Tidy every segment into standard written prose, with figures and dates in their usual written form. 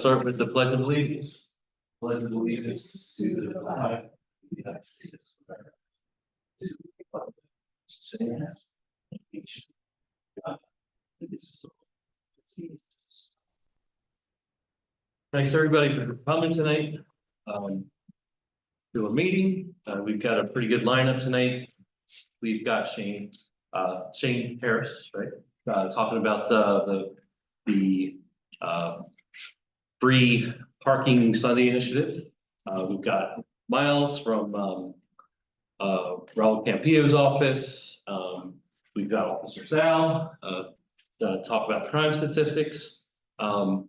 Start with the Pledge of Allegiance. Pledge of allegiance to the flag of the United States of America, to the republic which stands one nation, God, indivisible, with liberty. Thanks everybody for coming tonight. To a meeting. We've got a pretty good lineup tonight. We've got Shane Harris, right? Talking about the free parking Sunday initiative. We've got Miles from Raul Campillo's office. We've got Officer Sal talk about crime statistics. And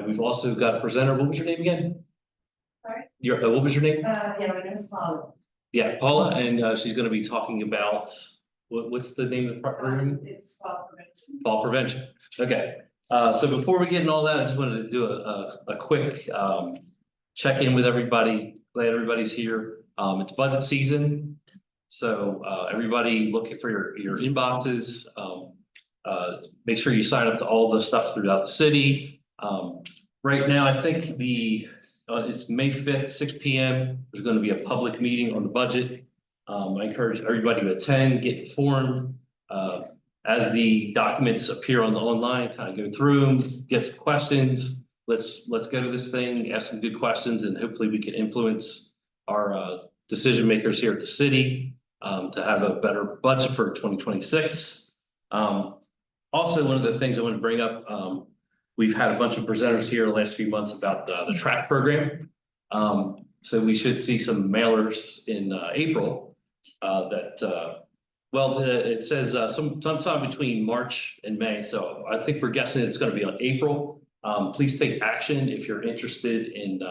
we've also got a presenter. What was your name again? Sorry? What was your name? Yeah, my name is Paula. Yeah, Paula, and she's going to be talking about what's the name of the program? It's fall prevention. Fall prevention. Okay. So before we get into all that, I just wanted to do a quick check in with everybody. Glad everybody's here. It's budget season, so everybody looking for your inboxes. Make sure you sign up to all the stuff throughout the city. Right now, I think it's May 5th, 6 p.m. There's going to be a public meeting on the budget. I encourage everybody to attend, get informed. As the documents appear on the online, kind of go through them, get some questions. Let's go to this thing, ask some good questions, and hopefully we can influence our decision makers here at the city to have a better budget for 2026. Also, one of the things I want to bring up, we've had a bunch of presenters here the last few months about the track program. So we should see some mailers in April it says sometime between March and May. So I think we're guessing it's going to be on April. Please take action if you're interested in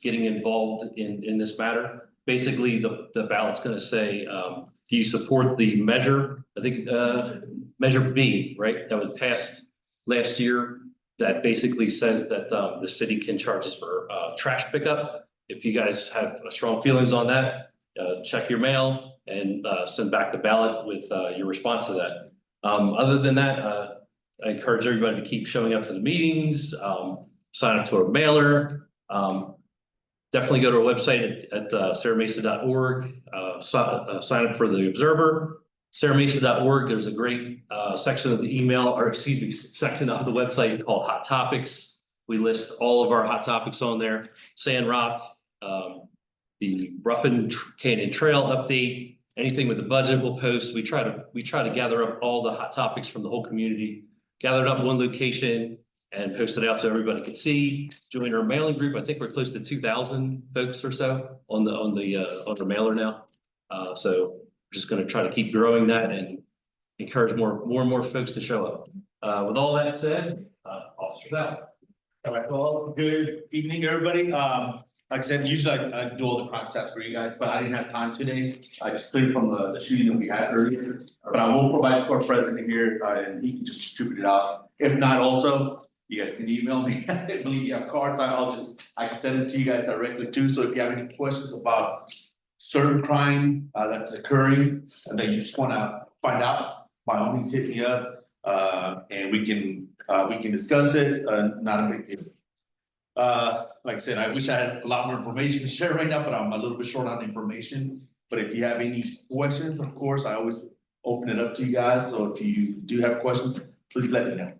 getting involved in this matter. Basically, the ballot's going to say, do you support the measure? I think Measure B, right? That was passed last year. That basically says that the city can charge us for trash pickup. If you guys have strong feelings on that, check your mail and send back the ballot with your response to that. Other than that, I encourage everybody to keep showing up to the meetings, sign up to a mailer. Definitely go to our website at serramesa.org, sign up for the Observer. serramesa.org, there's a great section of the email, or excuse me, section of the website called Hot Topics. We list all of our hot topics on there. Sand Rock, the Ruffin Canyon Trail update, anything with the budget we'll post. We try to gather up all the hot topics from the whole community, gather it up in one location and post it out so everybody can see. Join our mailing group. I think we're close to 2,000 folks or so on the mailer now. So we're just going to try to keep growing that and encourage more and more folks to show up. With all that said, Officer Sal. All right, well, good evening, everybody. Like I said, usually I do all the crime stats for you guys, but I didn't have time today. I just cleared from the shooting that we had earlier. But I will provide to our president here and he can just distribute it out. If not, also, you guys can email me. I believe you have cards. I can send them to you guys directly too. So if you have any questions about certain crime that's occurring and that you just want to find out, by all means hit me up and we can discuss it. Not a big deal. Like I said, I wish I had a lot more information to share right now, but I'm a little bit short on information. But if you have any questions, of course, I always open it up to you guys. So if you do have questions, please let me know.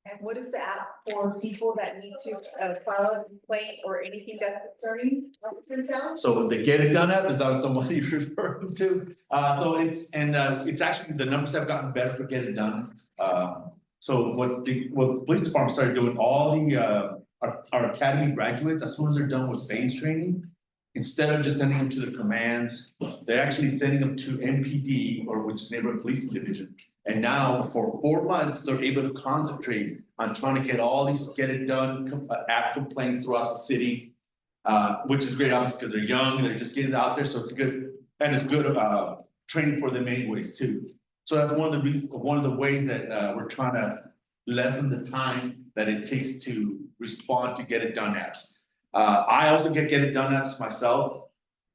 And what is the app for people that need to file a complaint or anything that's concerning Officer Sal? So the Get It Done app, is that the one you're referring to? So it's actually, the numbers have gotten better for Get It Done. So what the police department started doing, all the our academy graduates, as soon as they're done with phase training, instead of just sending them to the commands, they're actually sending them to NPD, or which is Neighborhood Policing Division. And now for 4 months, they're able to concentrate on trying to get all these Get It Done app complaints throughout the city, which is great, obviously, because they're young, they're just getting it out there, so it's good, and it's good training for them anyways too. So that's one of the ways that we're trying to lessen the time that it takes to respond to Get It Done apps. I also get It Done apps myself,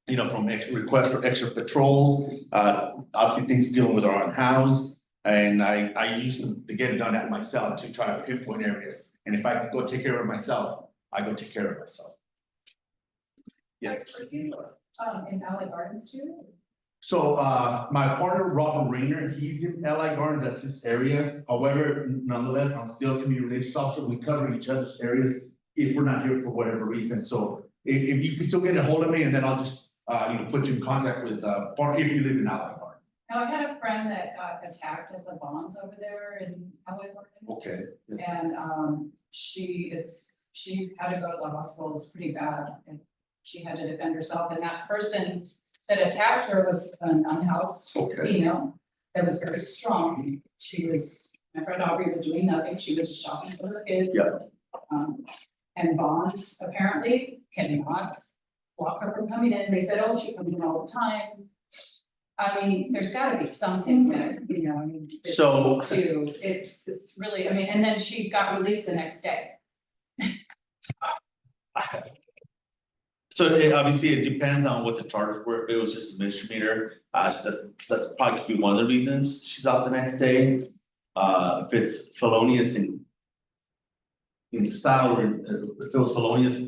from extra requests for extra patrols, obviously things dealing with our own house. And I used to get it done at myself to try to pinpoint areas, and if I could go take care of it myself, I go take care of it myself. Yes. In LA Gardens too? So, my partner, Robert Rayner, he's in LI Gardens, that's his area. However, nonetheless, I'm still a community relations officer. We cover each other's areas if we're not here for whatever reason. So if you can still get a hold of me, and then I'll just, put you in contact with, Park if you live in LI Gardens. Now, I've had a friend that got attacked at the bonds over there in LA Gardens. Okay. Yes. And, she had to go to the hospital, it's pretty bad, and she had to defend herself, and that person that attacked her was an unhoused Okay. female that was very strong. My friend Aubrey was doing nothing, she was just shopping for her kids. Yeah. And bonds apparently cannot block her from coming in, they said, oh, she comes in all the time. I mean, there's gotta be something that, I mean. So- Too, it's really, I mean, and then she got released the next day. So obviously it depends on what the charges were. If it was just a misdemeanor, so that's probably could be one of the reasons she's out the next day. If it's felonious in style, or if it was felonious,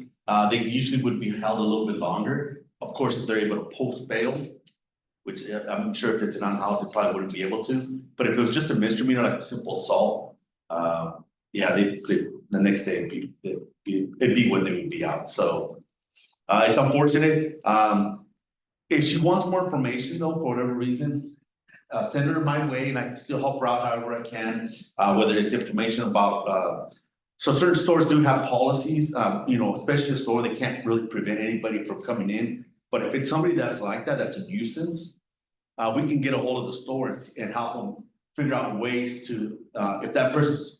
they usually would be held a little bit longer. Of course, if they're able to post bail, which I'm sure if it's an unhoused, they probably wouldn't be able to. But if it was just a misdemeanor, like a simple assault, yeah, the next day it'd be when they would be out. So it's unfortunate. If she wants more information though, for whatever reason, send her my way, and I can still help her out however I can. Whether it's information about, so certain stores do have policies, especially a store, they can't really prevent anybody from coming in. But if it's somebody that's like that, that's a nuisance, we can get a hold of the store and help them figure out ways to, if that person's,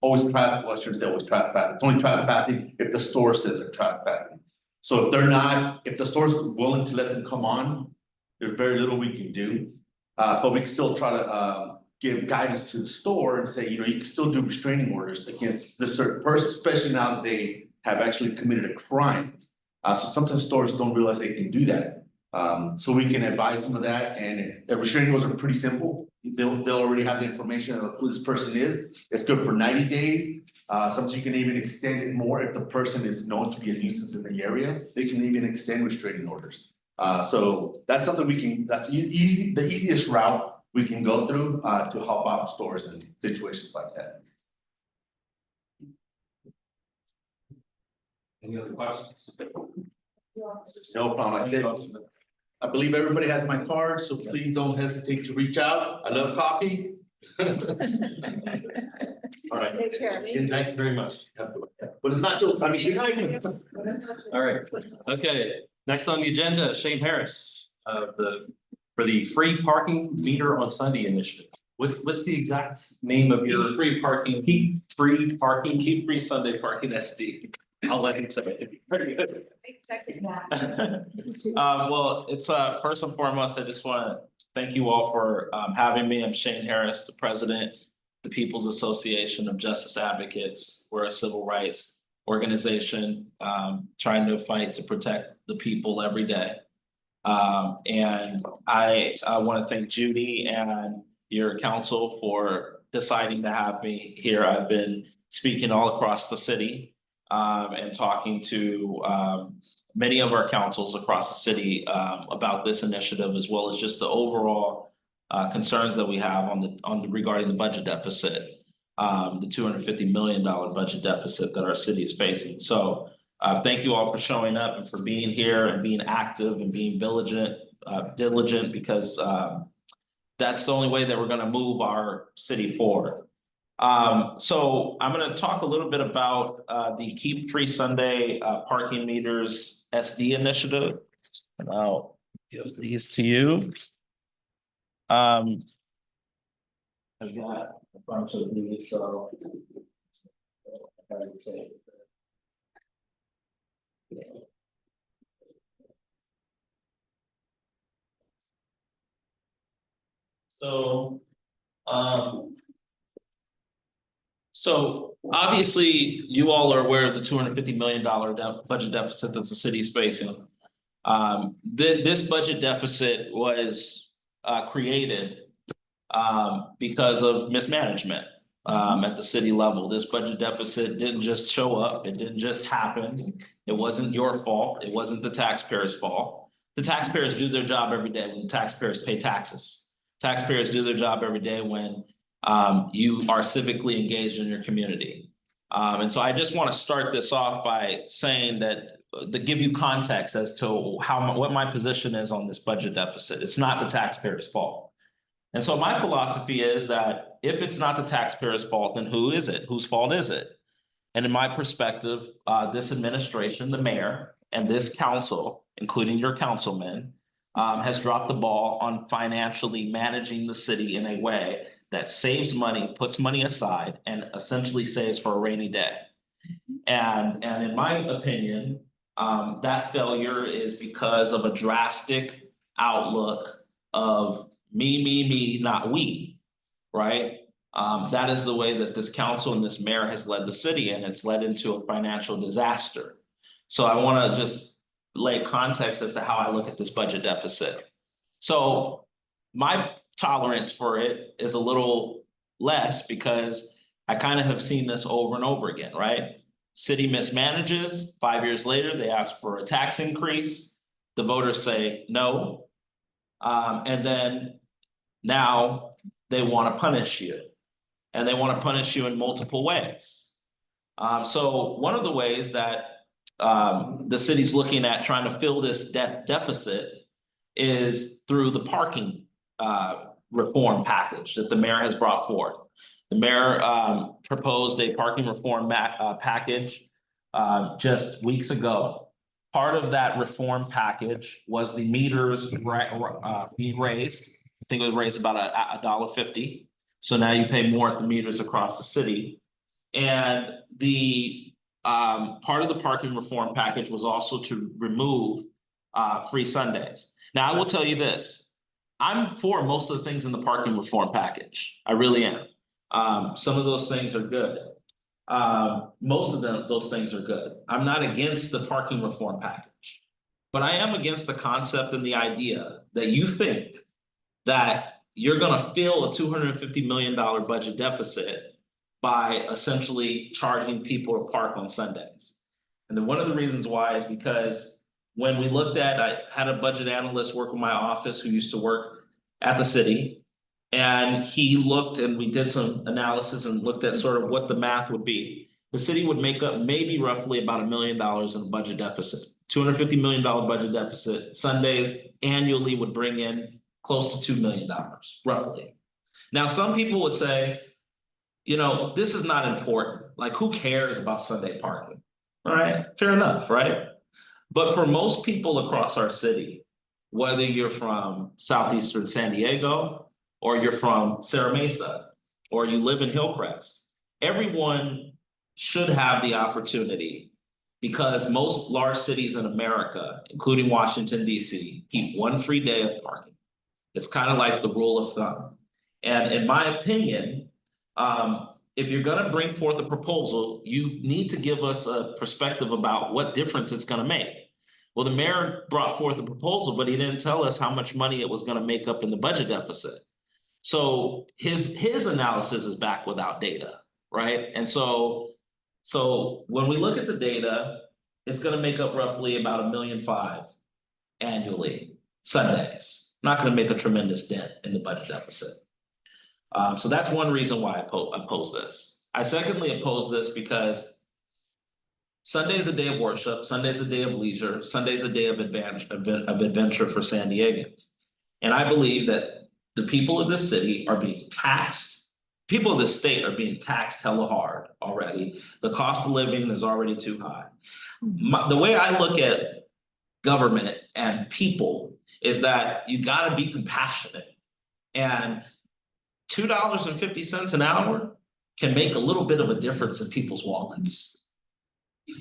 always traffic, well, I shouldn't say always traffic pattern, it's only traffic pattern if the store says they're traffic pattern. So if they're not, if the store's willing to let them come on, there's very little we can do. But we can still try to give guidance to the store and say, you can still do restraining orders against this certain person, especially now that they have actually committed a crime. So sometimes stores don't realize they can do that. So we can advise them of that, and the restraining orders are pretty simple. They'll already have the information of who this person is. It's good for 90 days. Sometimes you can even extend it more if the person is known to be a nuisance in the area. They can even extend restraining orders. So that's something that's the easiest route we can go through to help out stores in situations like that. Any other questions? No problem. I believe everybody has my card, so please don't hesitate to reach out. I love coffee. All right. Take care. Thank you very much. But it's not till, you're not even. All right, okay, next on the agenda, Shane Harris, for the free parking meter on Sunday initiative. What's the exact name of your? Free parking. Keep free Sunday parking SD. I'll let him say it. Very good. Expected that. Well, it's first and foremost, I just want to thank you all for having me. I'm Shane Harris, the president, of the People's Association of Justice Advocates. We're a civil rights organization trying to fight to protect the people every day. And I want to thank Judy and your council for deciding to have me here. I've been speaking all across the city and talking to many of our councils across the city about this initiative, as well as just the overall concerns that we have regarding the budget deficit, the $250 million budget deficit that our city is facing. So thank you all for showing up and for being here and being active and being diligent, because that's the only way that we're going to move our city forward. So I'm going to talk a little bit about the Keep Free Sunday Parking Meters SD initiative. And I'll give these to you. I've got a bunch of these, so. So obviously you all are aware of the $250 million budget deficit that the city is facing. This budget deficit was created because of mismanagement. At the city level, this budget deficit didn't just show up, it didn't just happen. It wasn't your fault, it wasn't the taxpayers' fault. The taxpayers do their job every day when the taxpayers pay taxes. Taxpayers do their job every day when you are civically engaged in your community. And so I just want to start this off by saying that to give you context as to what my position is on this budget deficit. It's not the taxpayers' fault. And so my philosophy is that if it's not the taxpayers' fault, then who is it? Whose fault is it? And in my perspective, this administration, the mayor, and this council, including your councilmen, has dropped the ball on financially managing the city in a way that saves money, puts money aside, and essentially saves for a rainy day. And in my opinion, that failure is because of a drastic outlook of me, not we, right? That is the way that this council and this mayor has led the city, and it's led into a financial disaster. So I want to just lay context as to how I look at this budget deficit. So my tolerance for it is a little less because I kind of have seen this over and over again, right? City mismanages, 5 years later, they ask for a tax increase. The voters say no. And then now they want to punish you. And they want to punish you in multiple ways. So one of the ways that the city's looking at trying to fill this deficit is through the parking reform package that the mayor has brought forth. The mayor proposed a parking reform package just weeks ago. Part of that reform package was the meters being raised. I think it was raised about $1.50. So now you pay more at the meters across the city. And the part of the parking reform package was also to remove free Sundays. Now, I will tell you this. I'm for most of the things in the parking reform package. I really am. Some of those things are good. Most of those things are good. I'm not against the parking reform package. But I am against the concept and the idea that you think that you're going to fill a $250 million budget deficit by essentially charging people to park on Sundays. And then one of the reasons why is because when we looked at, I had a budget analyst work in my office who used to work at the city. And he looked and we did some analysis and looked at sort of what the math would be. The city would make up maybe roughly about $1 million in a budget deficit, $250 million budget deficit. Sundays annually would bring in close to $2 million, roughly. Now, some people would say, you know, this is not important. Like, who cares about Sunday parking? All right, fair enough, right? But for most people across our city, whether you're from southeastern San Diego, or you're from Serra Mesa, or you live in Hillcrest, everyone should have the opportunity, because most large cities in America, including Washington, D.C., keep one free day of parking. It's kind of like the rule of thumb. And in my opinion, if you're going to bring forth a proposal, you need to give us a perspective about what difference it's going to make. Well, the mayor brought forth a proposal, but he didn't tell us how much money it was going to make up in the budget deficit. So his analysis is back without data, right? And so when we look at the data, it's going to make up roughly about $1.5 million annually, Sundays. Not going to make a tremendous dent in the budget deficit. So that's one reason why I oppose this. I secondly oppose this because Sunday is a day of worship, Sunday is a day of leisure, Sunday is a day of adventure for San Diegans. And I believe that the people of this city are being taxed. People of this state are being taxed hella hard already. The cost of living is already too high. The way I look at government and people is that you got to be compassionate. And $2.50 an hour can make a little bit of a difference in people's wallets.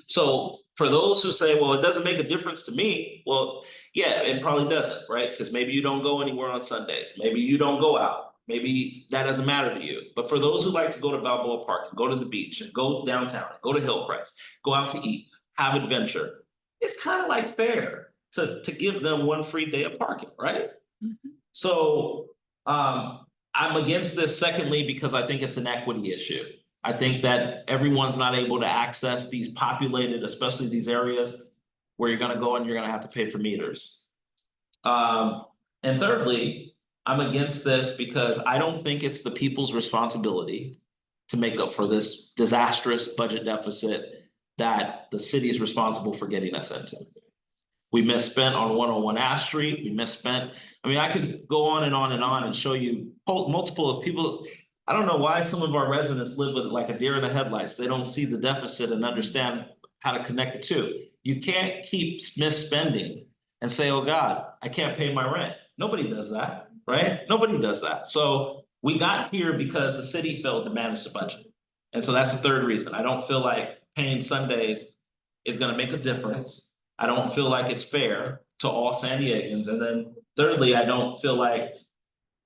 So for those who say, well, it doesn't make a difference to me, well, yeah, it probably doesn't, right? Because maybe you don't go anywhere on Sundays. Maybe you don't go out. Maybe that doesn't matter to you. But for those who like to go to Balboa Park, and go to the beach, and go downtown, and go to Hillcrest, go out to eat, have adventure, it's kind of like fair to give them one free day of parking, right? Mm-hmm. So I'm against this secondly, because I think it's an equity issue. I think that everyone's not able to access these populated, especially these areas where you're gonna go and you're gonna have to pay for meters. And thirdly, I'm against this because I don't think it's the people's responsibility to make up for this disastrous budget deficit that the city is responsible for getting us into. We misspent on 101 Ash Street, we misspent, I mean, I could go on and on and on and show you multiple people. I don't know why some of our residents live with like a deer in the headlights. They don't see the deficit and understand how to connect the two. You can't keep misspending and say, oh God, I can't pay my rent. Nobody does that, right? Nobody does that. So we got here because the city failed to manage the budget. And so that's the third reason. I don't feel like paying Sundays is gonna make a difference. I don't feel like it's fair to all San Diegans. And then thirdly, I don't feel like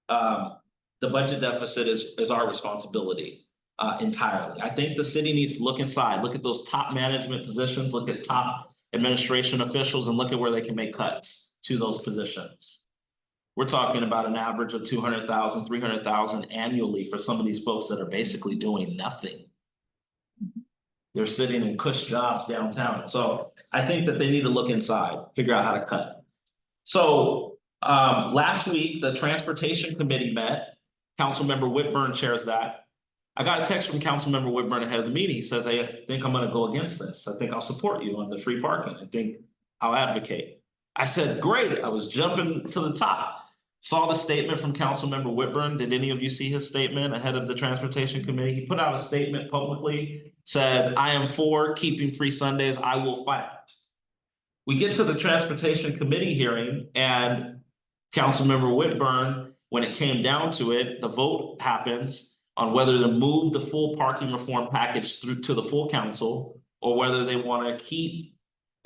the budget deficit is our responsibility entirely. I think the city needs to look inside, look at those top management positions, look at top administration officials, and look at where they can make cuts to those positions. We're talking about an average of 200,000, 300,000 annually for some of these folks that are basically doing nothing. They're sitting in cush jobs downtown. So I think that they need to look inside, figure out how to cut. So last week, the transportation committee met. Councilmember Whitburn chairs that. I got a text from Councilmember Whitburn ahead of the meeting. He says, hey, I think I'm gonna go against this. I think I'll support you on the free parking. I think I'll advocate. I said, great. I was jumping to the top. Saw the statement from Councilmember Whitburn. Did any of you see his statement ahead of the transportation committee? He put out a statement publicly, said, I am for keeping free Sundays. I will fight. We get to the transportation committee hearing and Councilmember Whitburn, when it came down to it, the vote happens on whether to move the full parking reform package through to the full council or whether they want to keep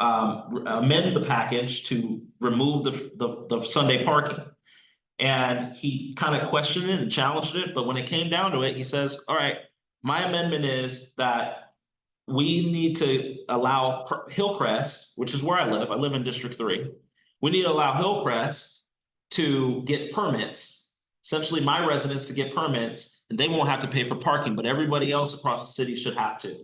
amend the package to remove the Sunday parking. And he kind of questioned it and challenged it, but when it came down to it, he says, all right, my amendment is that we need to allow Hillcrest, which is where I live in District 3. We need to allow Hillcrest to get permits, essentially my residents to get permits, and they won't have to pay for parking, but everybody else across the city should have to.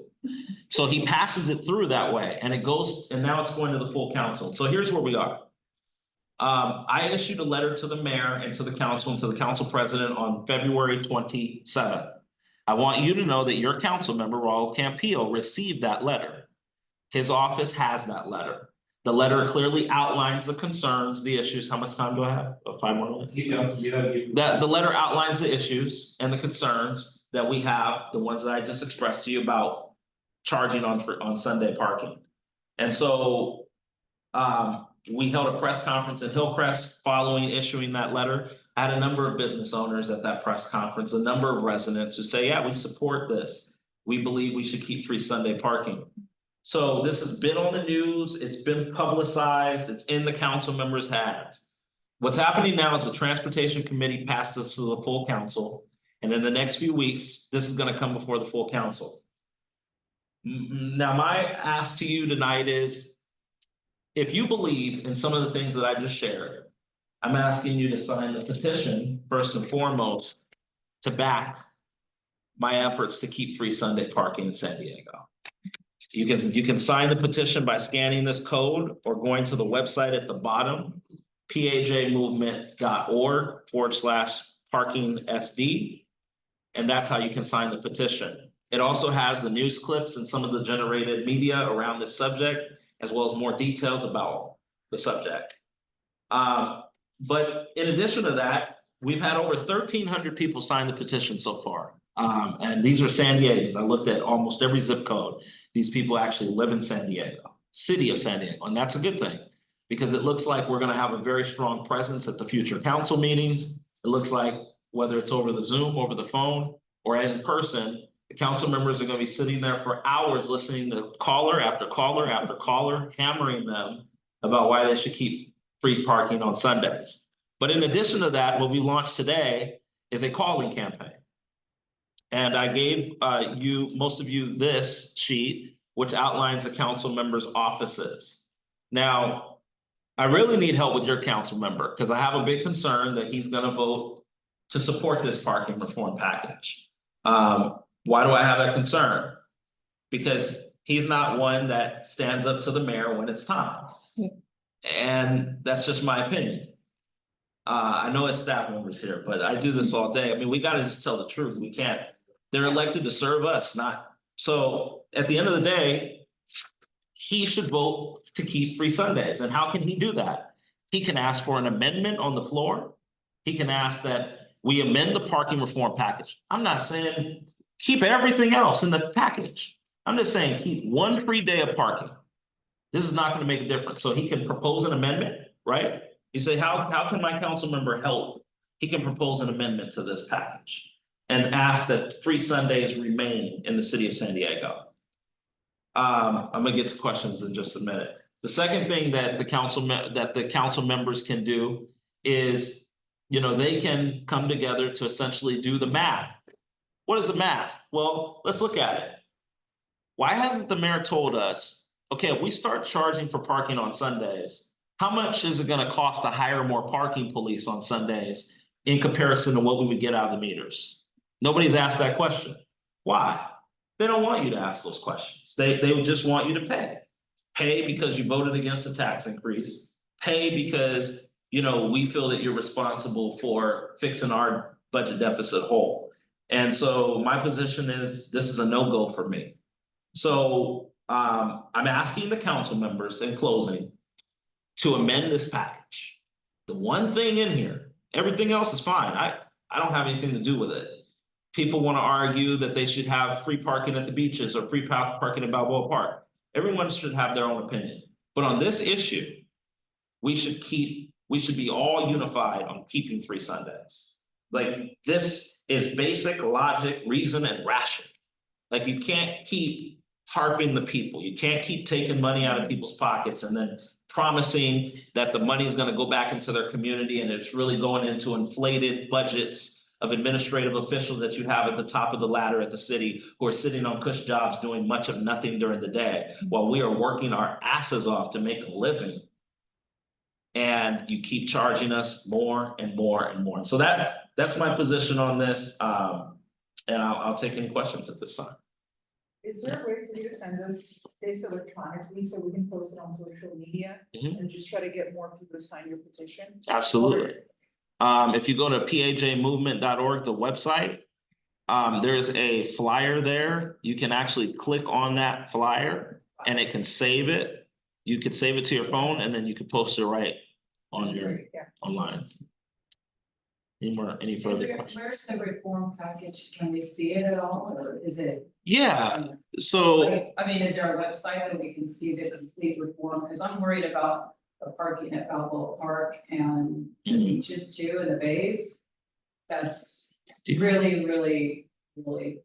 So he passes it through that way and it goes, and now it's going to the full council. So here's where we are. I issued a letter to the mayor and to the council and to the council president on February 27th. I want you to know that your council member, Raul Campillo, received that letter. His office has that letter. The letter clearly outlines the concerns, the issues. How much time do I have? 5 more minutes? That the letter outlines the issues and the concerns that we have, the ones that I just expressed to you about charging on Sunday parking. And so we held a press conference in Hillcrest following issuing that letter. I had a number of business owners at that press conference, a number of residents who say, yeah, we support this. We believe we should keep free Sunday parking. So this has been on the news, it's been publicized, it's in the council members' hands. What's happening now is the transportation committee passed this to the full council. And in the next few weeks, this is gonna come before the full council. Now, my ask to you tonight is, if you believe in some of the things that I just shared, I'm asking you to sign the petition first and foremost to back my efforts to keep free Sunday parking in San Diego. You can sign the petition by scanning this code or going to the website at the bottom, pajmovement.org/parkingsd. And that's how you can sign the petition. It also has the news clips and some of the generated media around this subject, as well as more details about the subject. But in addition to that, we've had over 1,300 people sign the petition so far. And these are San Diegans. I looked at almost every zip code. These people actually live in San Diego, city of San Diego, and that's a good thing because it looks like we're gonna have a very strong presence at the future council meetings. It looks like whether it's over the Zoom, over the phone, or in person, the council members are gonna be sitting there for hours listening to caller after caller after caller, hammering them about why they should keep free parking on Sundays. But in addition to that, what we launched today is a calling campaign. And I gave most of you this sheet, which outlines the council members' offices. Now, I really need help with your council member because I have a big concern that he's gonna vote to support this parking reform package. Why do I have that concern? Because he's not one that stands up to the mayor when it's time. And that's just my opinion. I know it's staff members here, but I do this all day. I mean, we gotta just tell the truth. We can't. They're elected to serve us, not, so at the end of the day. He should vote to keep free Sundays, and how can he do that? He can ask for an amendment on the floor. He can ask that we amend the parking reform package. I'm not saying keep everything else in the package. I'm just saying keep one free day of parking. This is not gonna make a difference, so he can propose an amendment, right? You say, how can my council member help? He can propose an amendment to this package. And ask that free Sundays remain in the city of San Diego. I'm gonna get to questions in just a minute. The second thing that the council members can do is, you know, they can come together to essentially do the math. What is the math? Well, let's look at it. Why hasn't the mayor told us, okay, if we start charging for parking on Sundays, how much is it gonna cost to hire more parking police on Sundays in comparison to what we would get out of the meters? Nobody's asked that question. Why? They don't want you to ask those questions. They just want you to pay. Pay because you voted against the tax increase. Pay because, you know, we feel that you're responsible for fixing our budget deficit hole. And so my position is, this is a no-go for me. So I'm asking the council members in closing to amend this package. The one thing in here, everything else is fine. I don't have anything to do with it. People want to argue that they should have free parking at the beaches or free parking at Balboa Park. Everyone should have their own opinion. But on this issue, we should be all unified on keeping free Sundays. Like, this is basic logic, reason, and ration. Like, you can't keep harping the people. You can't keep taking money out of people's pockets and then promising that the money is going to go back into their community and it's really going into inflated budgets of administrative officials that you have at the top of the ladder at the city who are sitting on cush jobs doing much of nothing during the day while we are working our asses off to make a living. And you keep charging us more and more and more. So that's my position on this. And I'll take any questions at this time. Is there a way for you to send us this electronically so we can post it on social media? Mhm. And just try to get more people to sign your petition? Absolutely. If you go to pajmovement.org, the website, there's a flyer there. You can actually click on that flyer and it can save it. You could save it to your phone and then you could post it right on your Yeah. online. Any further questions? Where's the reform package? Can we see it at all, or is it? Yeah, so I mean, is there a website that we can see the complete reform? Because I'm worried about the parking at Balboa Park and the beaches too, and the bays. That's really, really, really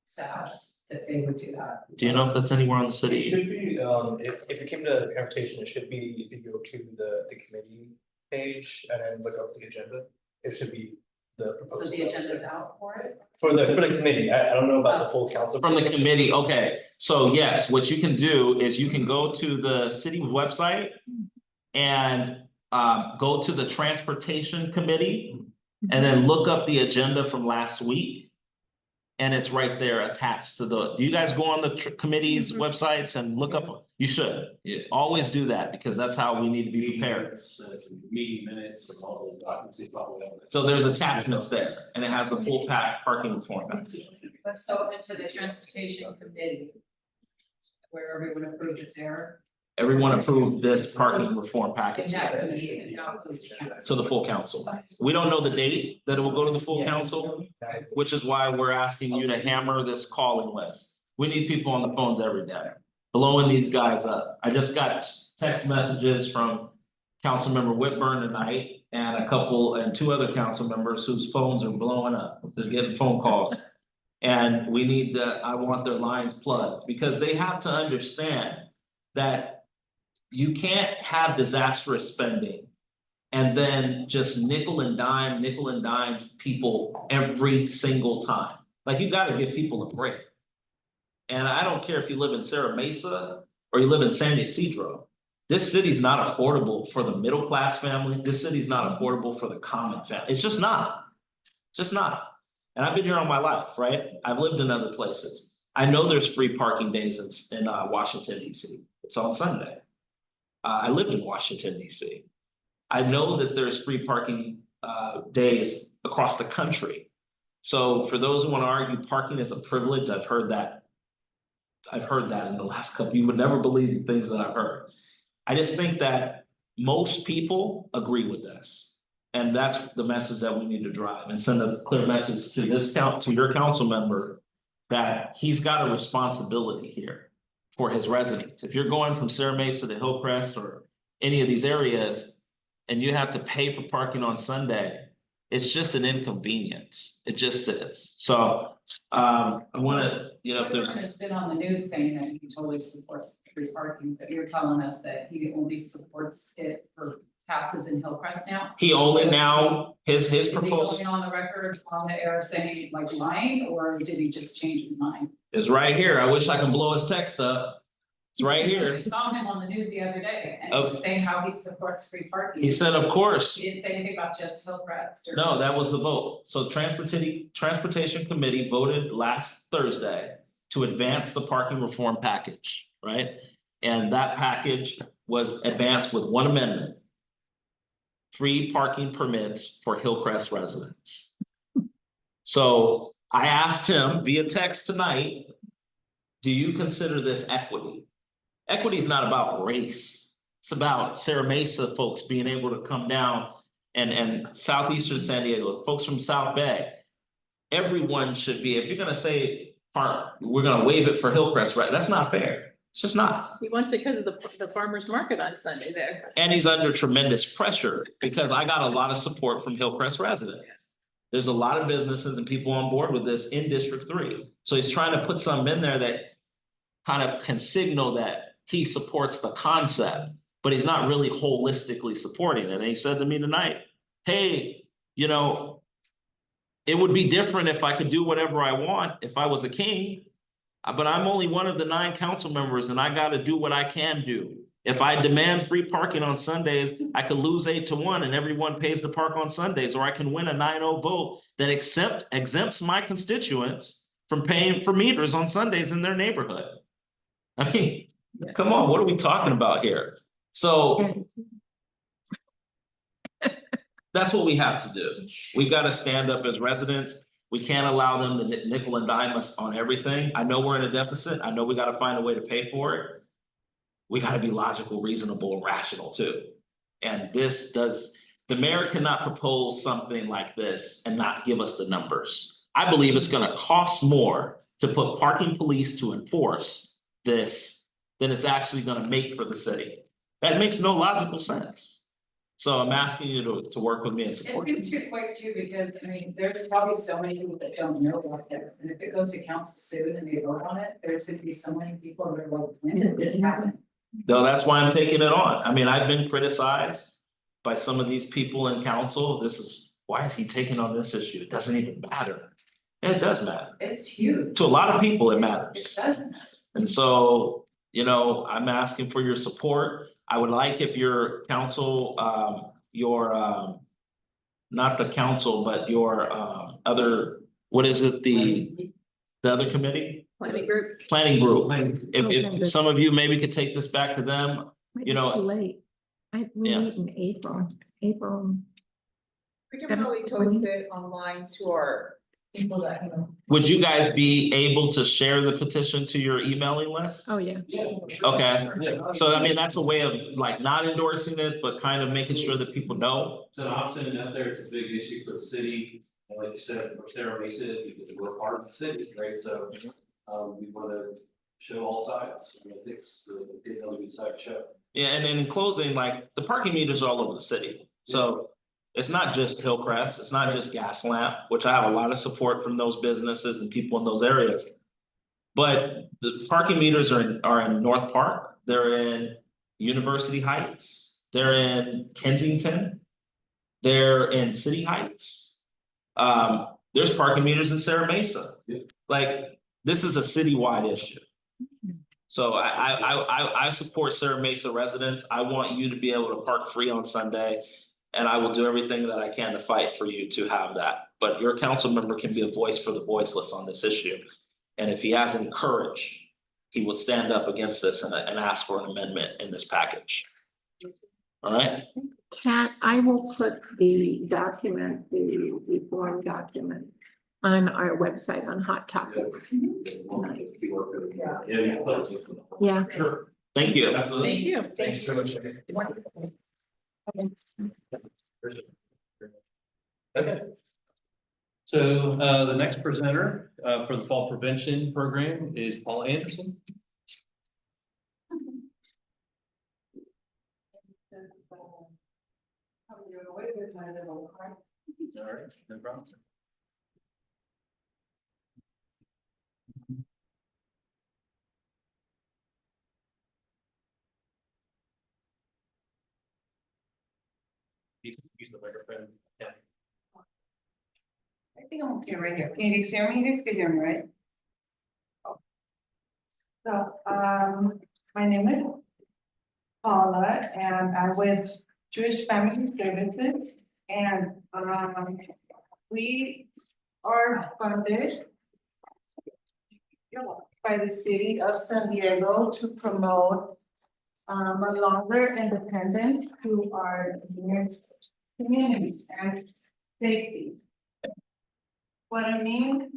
sad that they would do that. do you know if that's anywhere on the It city? should be, if it came to the conversation, it should be, if you go to the committee page and then look up the agenda, it should be the proposal. So the agenda's out for it? For the committee, I don't know about the full council. From the committee, okay, so yes, what you can do is you can go to the city website. And go to the transportation committee and then look up the agenda from last week. And it's right there attached to do you guys go on the committee's websites and look up? You should, always do that because that's how we need to be prepared. Meeting minutes and all the documents they follow. So there's attachments there and it has the full parking reform package. So into the transportation committee. Where everyone approved it there. Everyone approved this parking reform package And that committee, and now it goes to council. to the full council. We don't know the date that it will go to the full council. Which is why we're asking you to hammer this calling list. We need people on the phones every day, blowing these guys up. I just got text messages from Councilmember Whitburn tonight and two other council members whose phones are blowing up. They're getting phone calls. And I want their lines plugged because they have to understand that you can't have disastrous spending and then just nickel and dime people every single time. Like, you gotta give people a break. And I don't care if you live in Serra Mesa or you live in San Ysidro. This city's not affordable for the middle class family. This city's not affordable for the common family. It's just not. Just not. And I've been here all my life, right? I've lived in other places. I know there's free parking days in Washington DC. It's on Sunday. I lived in Washington DC. I know that there's free parking days across the country. So for those who want to argue parking is a privilege, I've heard that. I've heard that in the last couple, you would never believe the things that I've heard. I just think that most people agree with this. And that's the message that we need to drive and send a clear message to to your council member that he's got a responsibility here for his residents. If you're going from Serra Mesa to Hillcrest or any of these areas and you have to pay for parking on Sunday, it's just an inconvenience. It just is. So I wanna, if there's. Everyone has been on the news saying that he totally supports free parking, but you're telling us that he only supports it for passes in Hillcrest now? He only So now, his Is he proposal going on the record on the air saying like lying, or did he just change his mind? is right here. I wish I can blow his text up. It's right here. I saw him on the news the other day and he Oh. was saying how he supports free parking. He said, of course. He didn't say anything about just Hillcrest or. No, that was the vote. So Transportation Committee voted last Thursday to advance the parking reform package, right? And that package was advanced with one amendment. Free parking permits for Hillcrest residents. So I asked him via text tonight, do you consider this equity? Equity is not about race. It's about Serra Mesa folks being able to come down and southeastern San Diego, folks from South Bay. Everyone should be, if you're gonna say park, we're gonna waive it for Hillcrest, right? That's not fair. It's just not. He wants it because of the farmer's market on Sunday there. And he's under tremendous pressure because I got a lot of support from Hillcrest residents. There's a lot of businesses and people on board with this in District 3. So he's trying to put something in there that kind of can signal that he supports the concept, but he's not really holistically supporting it. And he said to me tonight, hey, it would be different if I could do whatever I want if I was a king. But I'm only one of the 9 council members and I gotta do what I can do. If I demand free parking on Sundays, I could lose 8-1 and everyone pays to park on Sundays, or I can win a 9-0 vote that exempts my constituents from paying for meters on Sundays in their neighborhood. I mean, come on, what are we talking about here? So that's what we have to do. We've got to stand up as residents. We can't allow them to nickel and dime us on everything. I know we're in a deficit. I know we got to find a way to pay for it. We got to be logical, reasonable, and rational too. And the mayor cannot propose something like this and not give us the numbers. I believe it's going to cost more to put parking police to enforce this than it's actually going to make for the city. That makes no logical sense. So I'm asking you to work with me and support It it. seems too quick too, because I mean, there's probably so many people that don't know about this, and if it goes to council soon and they vote on it, there's gonna be so many people that are like, when did this happen? No, that's why I'm taking it on. I mean, I've been criticized by some of these people in council. Why is he taking on this issue? It doesn't even matter. It does matter. It's huge. To a lot of people, it It matters. doesn't. And so, I'm asking for your support. I would like if your council, not the council, but your other, what is it, the other committee? Planning group. Planning group. If some of you maybe could take this back to them, Might you be know. Too late. We Yeah. meet in April. We can probably post it online to our people that, would you guys be able to share the petition to your emailing list? Oh, yeah. Okay, so I mean, that's a way of like not endorsing it, but kind of making sure that people know. It's an option out there. It's a big issue for the city. And like you said, for Serra Mesa, because we're part of the city, right? So we want to show all sides. I think it's a good side to show. Yeah, and then in closing, like the parking meters are all over the city. So it's not just Hillcrest, it's not just Gas Lamp, which I have a lot of support from those businesses and people in those areas. But the parking meters are in North Park, they're in University Heights, they're in Kensington, they're in City Heights. There's parking meters in Serra Mesa. Like, this is a citywide issue. So I support Serra Mesa residents. I want you to be able to park free on Sunday. And I will do everything that I can to fight for you to have that. but your council member can be a voice for the voiceless on this issue. And if he has any courage, he would stand up against this and ask for an amendment in this package. All right? I will put the document, the reform document on our website on Hot Topics. Yeah. Sure. Thank you. Absolutely. Thank you. Thanks so much. Okay. So the next presenter for the fall prevention program is Paula Anderson. All right, no problem. Use the microphone. Yeah. I think I'm okay right here. Can you guys hear me? You guys can hear me, right? So, my name is Paula and I'm with Jewish Family Services. And, we are funded by the city of San Diego to promote a longer independence to our communities and safety. What I mean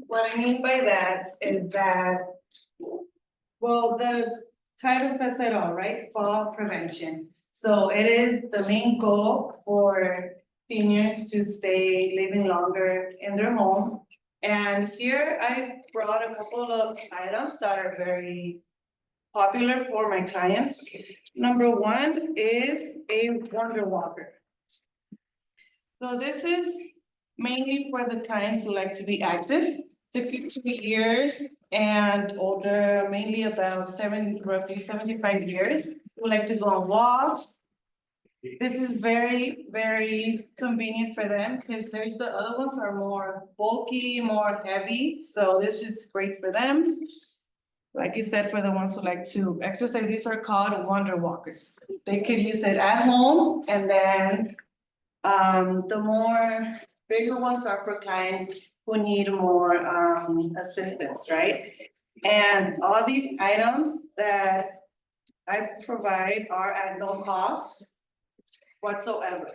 by that is that, well, the title says it all, right? Fall prevention. So it is the main goal for seniors to stay living longer in their home. And here I brought a couple of items that are very popular for my clients. Number one is a Wonder Walker. So this is mainly for the clients who like to be active, 62 years and older, mainly about roughly 75 years, who like to go on walks. This is very, very convenient for them because there's the other ones are more bulky, more heavy. So this is great for them. Like you said, for the ones who like to exercise, these are called Wonder Walkers. They could use it at home, and then the more bigger ones are for clients who need more assistance, right? And all these items that I provide are at no cost whatsoever.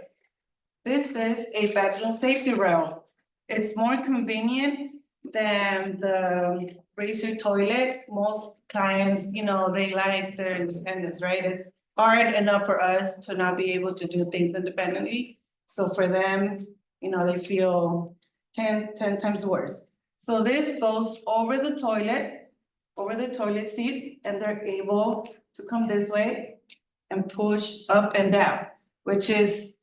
This is a bedroom safety rail. It's more convenient than the razor toilet. Most clients, you know, they like their independence, right? It's hard enough for us to not be able to do things independently. So for them, you know, they feel 10 times worse. So this goes over the toilet seat, and they're able to come this way and push up and down, which is,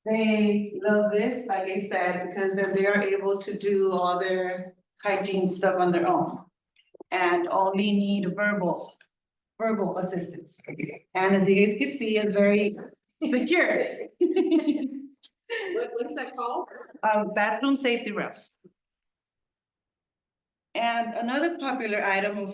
they love this, like I said, because then they are able to do all their hygiene stuff on their own and only need verbal assistance. And as you guys can see, it's very secure. What's that called? Bathroom safety rails. And another popular item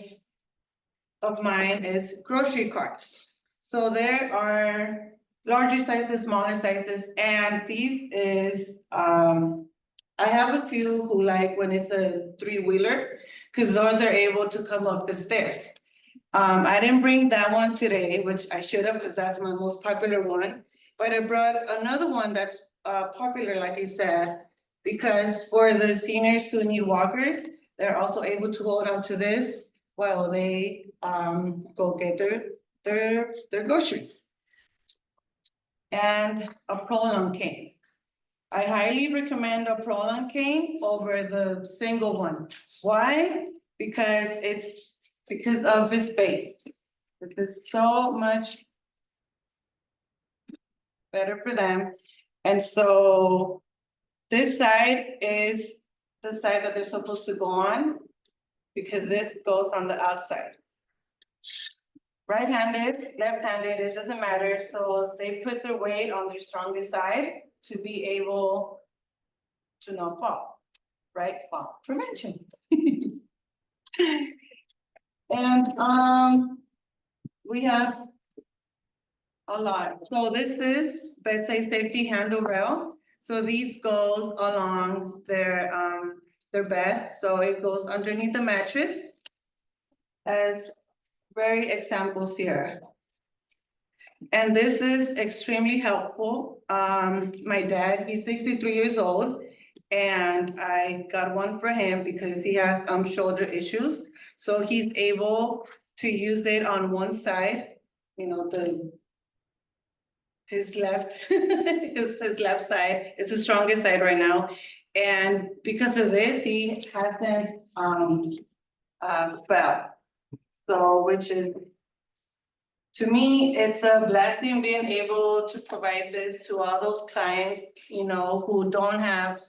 of mine is grocery carts. So there are larger sizes, smaller sizes, and these is, I have a few who like when it's a 3-wheeler, because those are able to come up the stairs. I didn't bring that one today, which I should have, because that's my most popular one. But I brought another one that's popular, like I said, because for the seniors who need walkers, they're also able to hold on to this while they go get their groceries. And a prolong cane. I highly recommend a prolong cane over the single one. Why? Because of the space. It is so much better for them. And so this side is the side that they're supposed to go on, because this goes on the outside. Right-handed, left-handed, it doesn't matter. So they put their weight on their strongest side to be able to not fall, right? Fall prevention. And we have a lot. So this is, let's say, safety handle rail. So these goes along their bed, so it goes underneath the mattress. As very examples here. And this is extremely helpful. My dad, he's 63 years old. And I got one for him because he has shoulder issues. So he's able to use it on one side, you know, his left, his left side is the strongest side right now. And because of this, he hasn't fell. So, which is, to me, it's a blessing being able to provide this to all those clients, you know, who don't have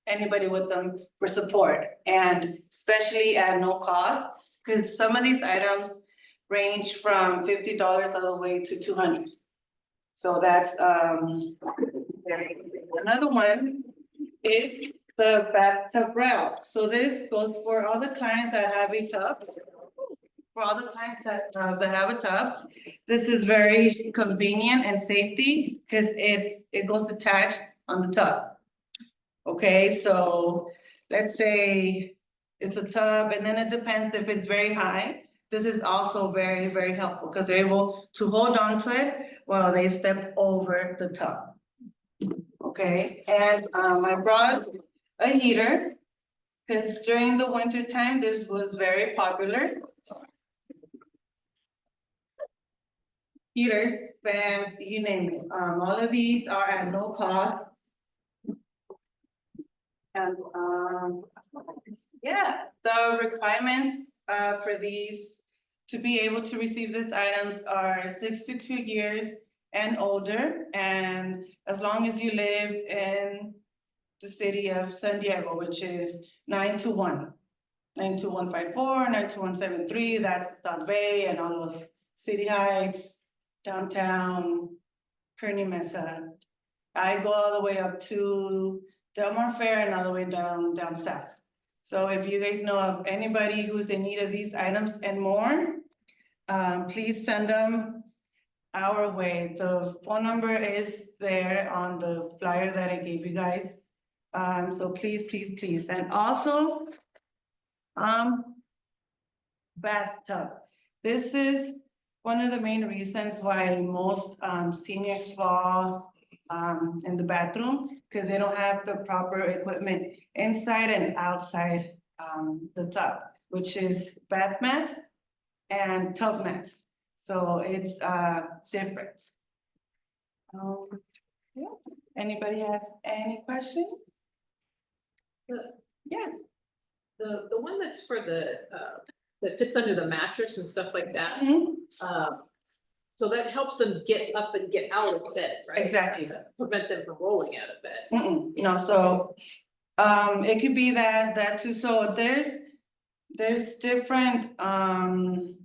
anybody with them for support, and especially at no cost, because some of these items range from $50 all the way to $200. So that's another one is the bathtub rail. So this goes for all the clients that have a tub. For all the clients that have a tub, this is very convenient and safety because it goes attached on the tub. Okay, so let's say it's a tub, and then it depends if it's very high. This is also very, very helpful because they're able to hold on to it while they step over the tub. Okay, and I brought a heater because during the winter time, this was very popular. Heaters, fans, you name it. All of these are at no cost. And yeah, the requirements for these to be able to receive these items are 62 years and older, and as long as you live in the city of San Diego, which is 921. 92154, 92173, that's South Bay and all of City Heights, downtown, Kearny Mesa. I go all the way up to Del Mar Fair and all the way down south. So if you guys know of anybody who's in need of these items and more, please send them our way. The phone number is there on the flyer that I gave you guys. So please, please, please. And also, bathtub. This is one of the main reasons why most seniors fall in the bathroom, because they don't have the proper equipment inside and outside the tub, which is bath mats and tub mats. So it's different. Yeah. Anybody have any questions? Yeah. The one that's for the, that fits under the mattress and stuff like that. So that helps them get up and get out of bed, right? Exactly. To prevent them from rolling out of bed. No, so it could be that too. So there's different, how can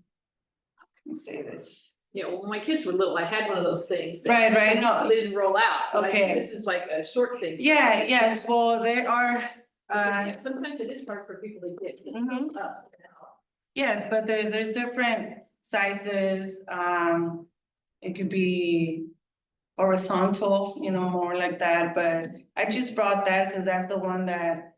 I say this? Yeah, well, when my kids were little, I had one of those things. Right, no. They didn't roll out. But Okay. This is like a short thing. Yeah, yes, well, there are, Sometimes it is hard for people to get Mhm. up. yes, but there's different sizes. It could be horizontal, you know, more like that, but I just brought that because that's the one that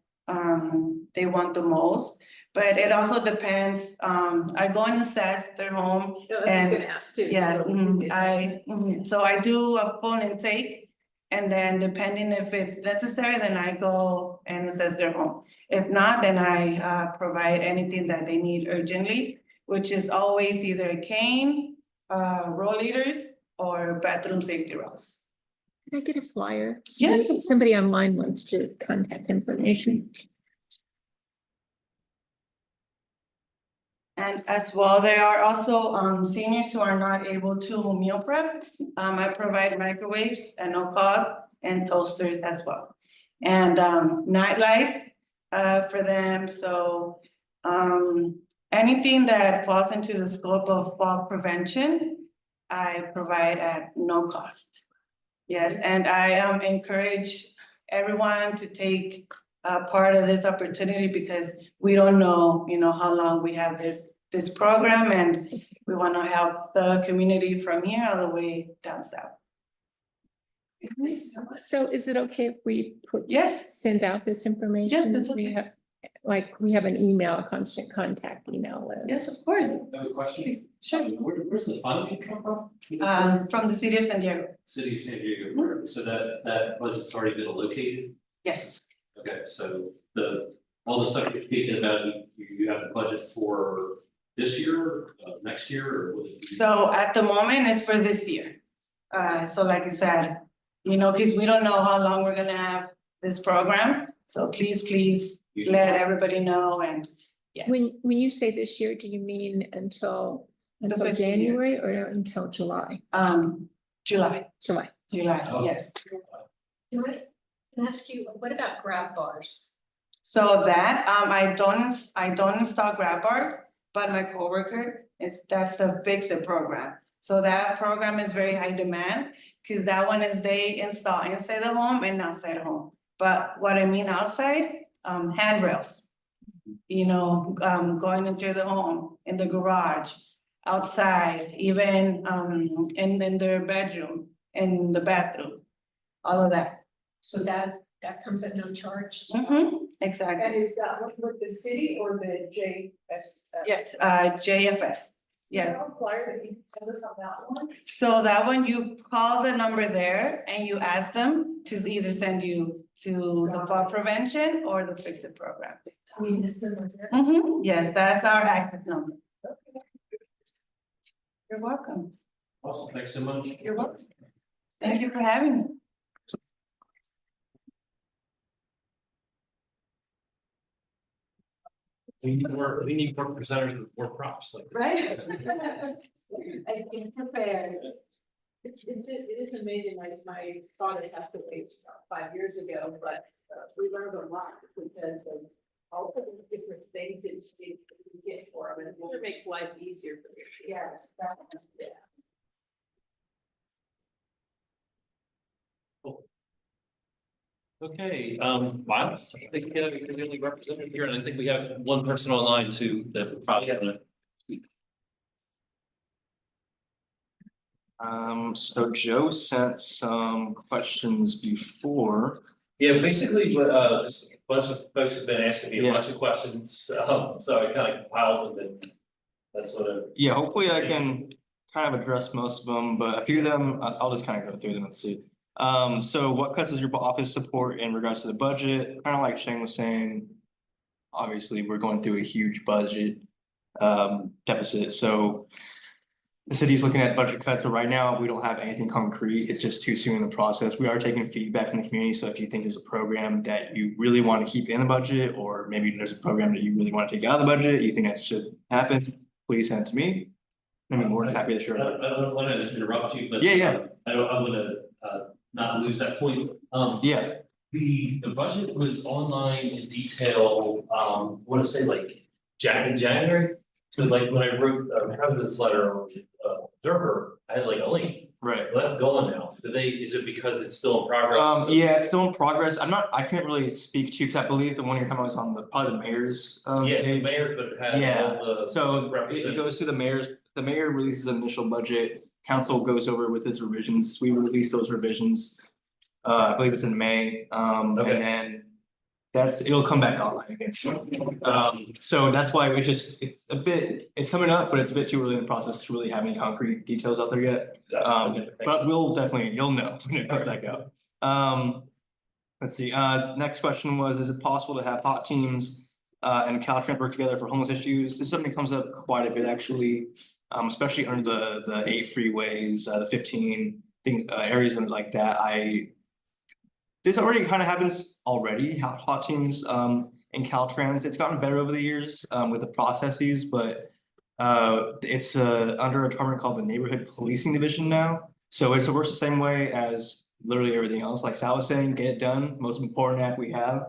they want the most. But it also depends, I go and assess their home. Yeah, that's what I'm gonna ask too. Yeah, So, so I do a full intake. And then depending if it's necessary, then I go and assess their home. If not, then I provide anything that they need urgently, which is always either a cane, roll leaders, or bathroom safety rails. Can I get a flyer? Yes. Somebody online wants to contact information. And as well, there are also seniors who are not able to meal prep. I provide microwaves at no cost and toasters as well. And nightlight for them. So anything that falls into the scope of fall prevention, I provide at no cost. Yes, and I encourage everyone to take part of this opportunity because we don't know, you know, how long we have this program, and we want to help the community from here all the way down south. So is it okay if we put? Yes. Send out this information? that's We okay. have, like, we have an email, a constant contact email list. Yes, of course. I have a question. Please, sure. Where's the funding come from? From the city of San Diego. City of San Diego, so that budget's already been allocated? Yes. Okay, so all the stuff you're speaking about, you have the budget for this year, next year, or what? So at the moment, it's for this year. So like I said, because we don't know how long we're gonna have this program. So please let everybody know and When you say this year, do you mean until fiscal year. January or until July? July, July. Oh. yes. Can I ask you, what about grab bars? So that, I don't install grab bars, but my coworker that's the Fix It program. So that program is very high demand, because that one is they install inside the home and outside the home. But what I mean outside, handrails. Going into the home, in the garage, outside, even, in their bedroom, in the bathroom, all of that. So that comes at no charge? Exactly. And is that one with the city or the JFS? Yes, JFS. Yeah. Flyer that you can send us on that one? So that one, you call the number there and you ask them to either send you to the fall prevention or the Fix It program. I mean, this number there. Yes, that's our access number. You're welcome. Awesome, thanks so much. You're welcome. Thank you for having me. We need more presenters with more props, like. Right? I can prepare. It is amazing, my father passed away about 5 years ago, but we learned a lot because of all of these different things that you get for them, and it makes life easier for you. Yes, yeah. Okay, Miles, I think you're the only representative here, and I think we have one person online too that we're probably gonna. So Joe sent some questions before. Yeah, basically, just a bunch of folks have been asking me a bunch of questions, so I kind of compiled them and that's what I. Yeah, hopefully I can kind of address most of them, but a few of them, I'll just kind of go through them and see. So what cuts does your office support in regards to the budget? Kind of like Shane was saying, obviously, we're going through a huge budget deficit, so the city's looking at budget cuts, but right now we don't have anything concrete. It's just too soon in the process. We are taking feedback from the community. So if you think there's a program that you really want to keep in the budget, or maybe there's a program that you really want to take out of the budget, you think that should happen, please send it to me. I'm more than happy to share. I don't want to interrupt you, but. Yeah. I'm gonna not lose that point. Yeah. The budget was online in detail, I want to say like January. So like when I wrote the president's letter on Observer, I had like a link. Right. Well, that's gone now. Is it because it's still in progress? Yeah, it's still in progress. I can't really speak to, because I believe the one you're talking about is on probably the mayor's. Yeah, the page. mayor, but it had Yeah, all the. so it representatives. goes to the mayor releases an initial budget, council goes over with its revisions, we release those revisions. I believe it's in May, Okay. and then it'll come back online again. So that's why it's coming up, but it's a bit too early in the process to really have any concrete details out there yet. But you'll know when it comes back out. Let's see, next question was, is it possible to have hot teams and Caltrans work together for homeless issues? This is something that comes up quite a bit, actually, especially under the 8 freeways, the 15 things, areas like that. This already kind of happens already, hot teams in Caltrans. It's gotten better over the years with the processes, but it's under a department called the Neighborhood Policing Division now. So it works the same way as literally everything else. Like Sal was saying, get it done, most important app we have.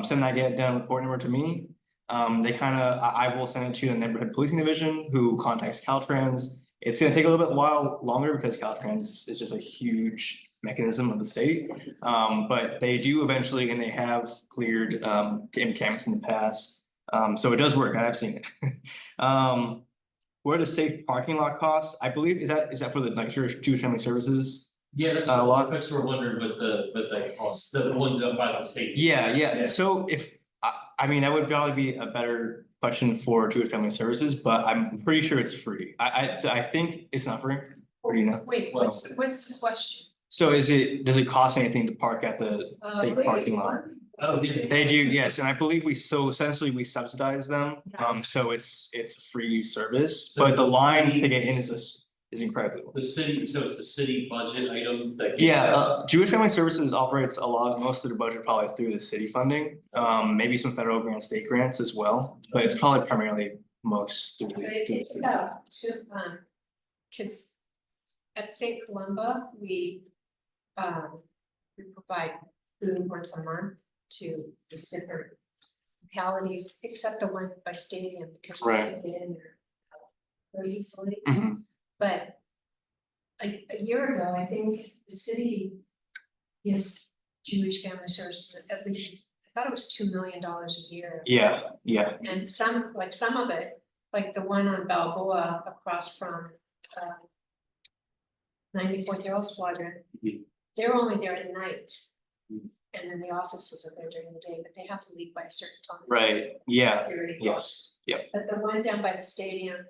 Send that get it done report number to me. I will send it to the Neighborhood Policing Division, who contacts Caltrans. It's gonna take a little bit longer because Caltrans is just a huge mechanism of the state. But they do eventually, and they have cleared camps in the past. So it does work. I have seen it. What are the safe parking lot costs? I believe is that for the Jewish Family Services Yeah, that's A lot- folks were wondering with the cost, the one done by the state. Yeah, so if, I mean, that would probably be a better question for Jewish Family Services, but I'm pretty sure it's free. I think it's not free, or do you know? Wait, what's the question? So does it cost anything to park at the state parking lot? Oh, yeah. They do, yes, and I believe essentially we subsidize them, so it's a free service, So but the it's line free- to get in is incredible. The city, so it's the city budget item that. gets Yeah, that. Jewish Family Services operates most of their budget probably through the city funding, maybe some federal grants, state grants as well, but it's probably primarily most through But the. it's about two, cause at St. Columba, we provide food once a month to these different localities, except the one by stadium, because we Right. can't get in there very easily. Mhm. But a year ago, I think the city gives Jewish Family Services at least, I thought it was $2 million a year. Yeah, And some of it, like the one on Balboa across from 94th Aero Squadron, Mhm. they're only there at night. Mhm. And then the offices are there during the day, but they have to leave by a certain time. right, yeah, Security. yes, yep. But the one down by the stadium,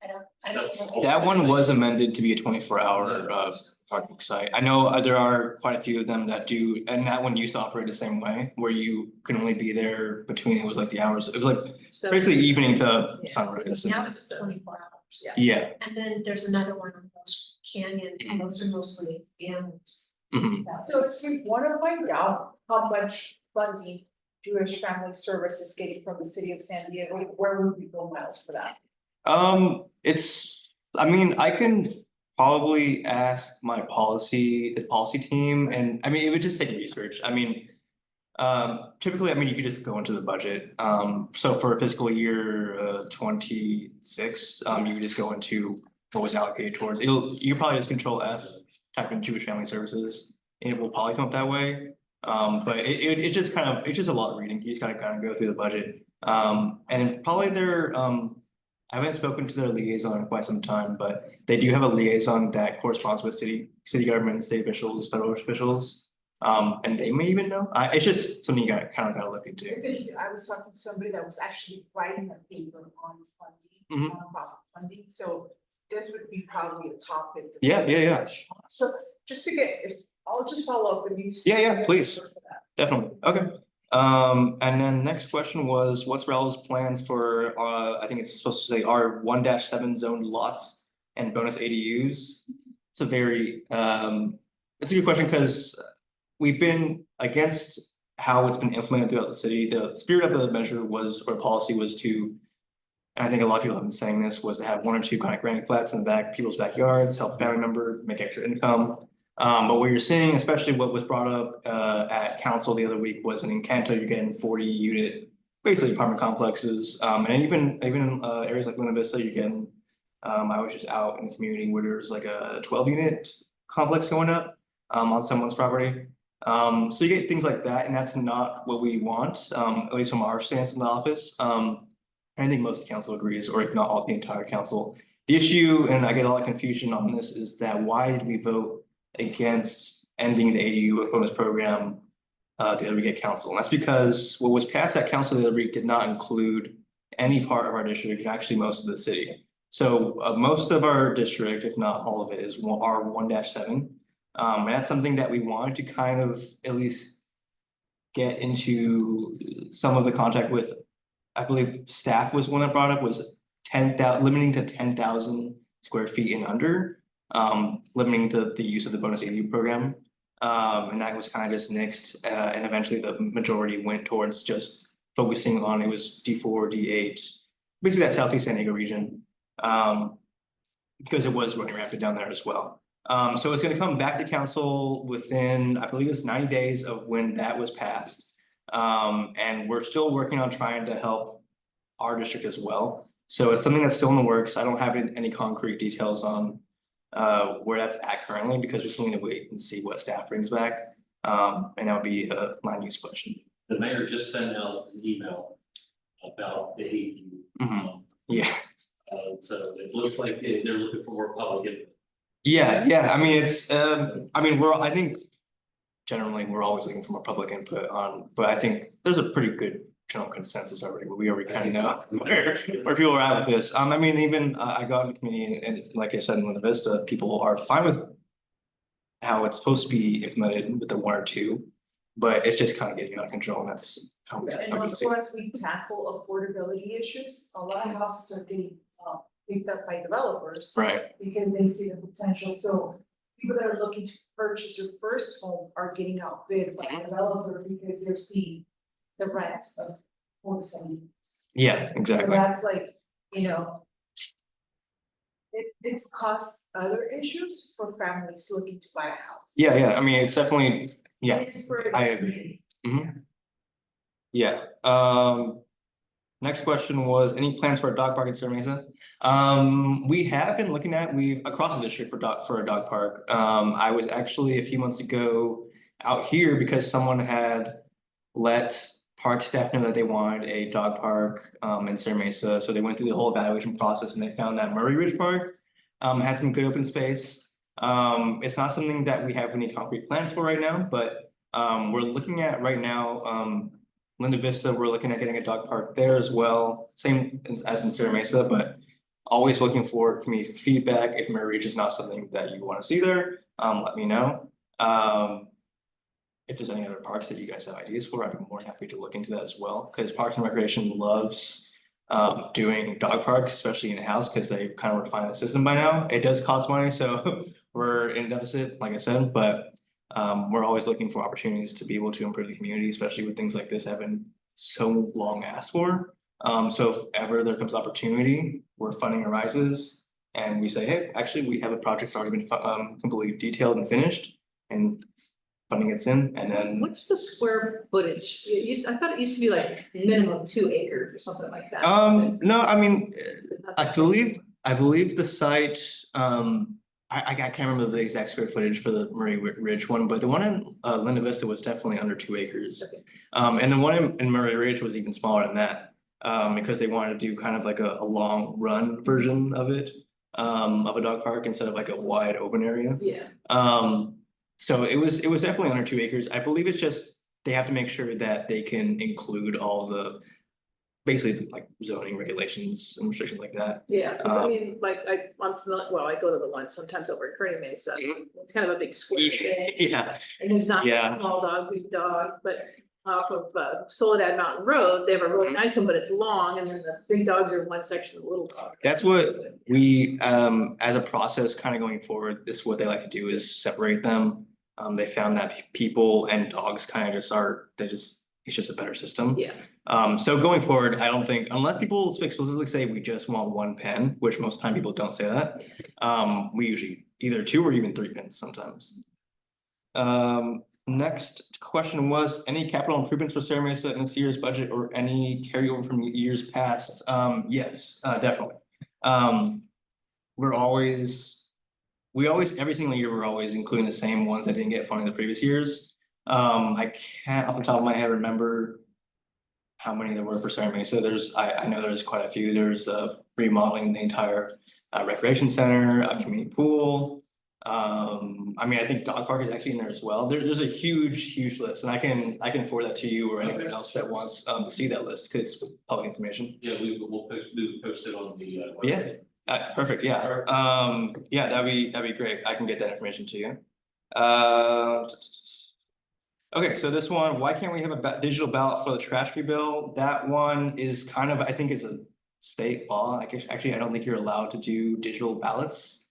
I don't That's- know. That one was amended to be a 24-hour parking site. I know there are quite a few of them that do, and that one used to operate the same way, where you can only be there between, it was like the hours, it was like So basically evening to Yeah. sunrise. now it's 24 hours. Yeah. Yeah, And then there's another one on Rose Canyon, and those are mostly animals. mhm. So if you wanna find out how much funding Jewish Family Service is getting from the city of San Diego, where would we go, Miles, for that? I mean, I can probably ask the policy team, and I mean, it would just take research. I mean. Typically, I mean, you could just go into the budget. So for fiscal year 26, you could just go into what was allocated towards, you probably just control F, type in Jewish Family Services, and it will probably come up that way. But it's just it's just a lot of reading. You just gotta kind of go through the budget. And probably I haven't spoken to their liaison in quite some time, but they do have a liaison that corresponds with city government, state officials, federal officials. And they may even know. It's just something you gotta look into. It's interesting, I was talking to somebody that was actually writing a paper on Mhm. funding, nonprofit funding, so this would be probably a topic. that Yeah, we yeah. touch on. So just to I'll just follow up with you. Yeah, please. For that. Definitely, okay. And then next question was, what's Raul's plans for, I think it's supposed to say R 1-7 zoned lots and bonus ADUs? It's a very, it's a good question, because we've been against how it's been implemented throughout the city. The spirit of the measure or policy was to, and I think a lot of people have been saying this, was to have 1 or 2 kind of granny flats in the people's backyards, help a family member, make extra income. But what you're seeing, especially what was brought up at council the other week, was in Encanto, you're getting 40-unit, basically apartment complexes. And even in areas like Luna Vista, you're getting, I was just out in the community where there's like a 12-unit complex going up on someone's property. So you get things like that, and that's not what we want, at least from our stance in the office. I think most of the council agrees, or if not all, the entire council. The issue, and I get a lot of confusion on this, is that why did we vote against ending the ADU bonus program the other week at council? And that's because what was passed at council the other week did not include any part of our district, and actually most of the city. So most of our district, if not all of it, is R 1-7. And that's something that we wanted to kind of at least get into some of the contact with. I believe staff was one that brought up, was 10,000, limiting to 10,000 square feet and under. Limiting the use of the bonus ADU program. And that was kind of just nixed, and eventually the majority went towards just focusing on, it was D4, D8, basically that Southeast San Diego region. Because it was running rampant down there as well. So it's gonna come back to council within, I believe it's 90 days of when that was passed. And we're still working on trying to help our district as well. So it's something that's still in the works. I don't have any concrete details on where that's at currently, because we still need to wait and see what staff brings back. And that would be a land use question. The mayor just sent out an email about the ADU. Mhm. Yeah, So it looks like they're looking for more public input. Yeah, I mean, it's, I mean, I think generally, we're always looking for more public input on, but I think there's a pretty good general consensus already, we already kind of know where people are at with this. I mean, even I got in the community and like I said, in Luna Vista, people are fine with how it's supposed to be implemented with the one or two, but it's just kind of getting out of control, and that's how we. And also as we tackle affordability issues, a lot of houses are getting picked up by developers. Right, Because they see the potential, so people that are looking to purchase their first home are getting outbid by a developer because they're seeing the rent of homes. yeah, So exactly, that's like, you know. It's caused other issues for families looking to buy a house. yeah, I mean, it's definitely, yeah, It's for. I agree. Yeah, next question was, any plans for a dog park in Serra Mesa? We have been looking at, we've across the district for a dog park. I was actually a few months ago out here because someone had let park staff know that they wanted a dog park in Serra Mesa. So they went through the whole evaluation process and they found that Murray Ridge Park had some good open space. It's not something that we have any concrete plans for right now, but we're looking at right now, Linda Vista, we're looking at getting a dog park there as well, same as in Serra Mesa, but always looking for community feedback. If Murray Ridge is not something that you want to see there, let me know. If there's any other parks that you guys have ideas for, I'd be more than happy to look into that as well, because Parks and Recreation loves doing dog parks, especially in a house, because they've kind of refined the system by now. It does cost money, so we're in deficit, like I said, but we're always looking for opportunities to be able to improve the community, especially with things like this have been so long asked for. So if ever there comes opportunity where funding arises and we say, hey, actually, we have a project that's already been completely detailed and finished, and funding gets in, and then What's the square footage? I thought it used to be like minimum 2 acres or something like that. no, I mean, I believe the site, I can't remember the exact square footage for the Murray Ridge one, but the one in Linda Vista was definitely under 2 acres. Okay. And the one in Murray Ridge was even smaller than that, because they wanted to do kind of like a long run version of it, of a dog park instead of like a wide open area. Yeah. So it was definitely under 2 acres. I believe it's just, they have to make sure that they can include all the basically like zoning regulations and restrictions like that. Yeah, 'cause I mean, like, I'm familiar, well, I go to the one sometimes over at Kearney Mesa. It's kind of a big square thing. Yeah, And there's not Yeah. a small dog, big dog, but off of Soledad Mountain Road, they have a really nice one, but it's long, and then the big dogs are one section of the little dog. that's what we, as a process kind of going forward, this is what they like to do is separate them. They found that people and dogs kind of it's just a better system. Yeah, So going forward, I don't think, unless people explicitly say we just want 1 pen, which most time people don't say that. We usually either 2 or even 3 pens sometimes. Next question was, any capital improvements for Serra Mesa in this year's budget or any carryover from years past? Yes, definitely. We always, every single year, we're always including the same ones that didn't get funded the previous years. I can't off the top of my head remember how many there were for Serra Mesa. I know there's quite a few. There's remodeling the entire recreation center, a community pool. I mean, I think dog park is actually in there as well. There's a huge list, and I can forward that to you or anyone else that wants to see that list, because it's public information. Yeah, we'll post it on the. Yeah. Perfect, yeah. Yeah, that'd be great. I can get that information to you. Okay, so this one, why can't we have a digital ballot for the trash fee bill? That one is kind of, I think it's a state law. Actually, I don't think you're allowed to do digital ballots.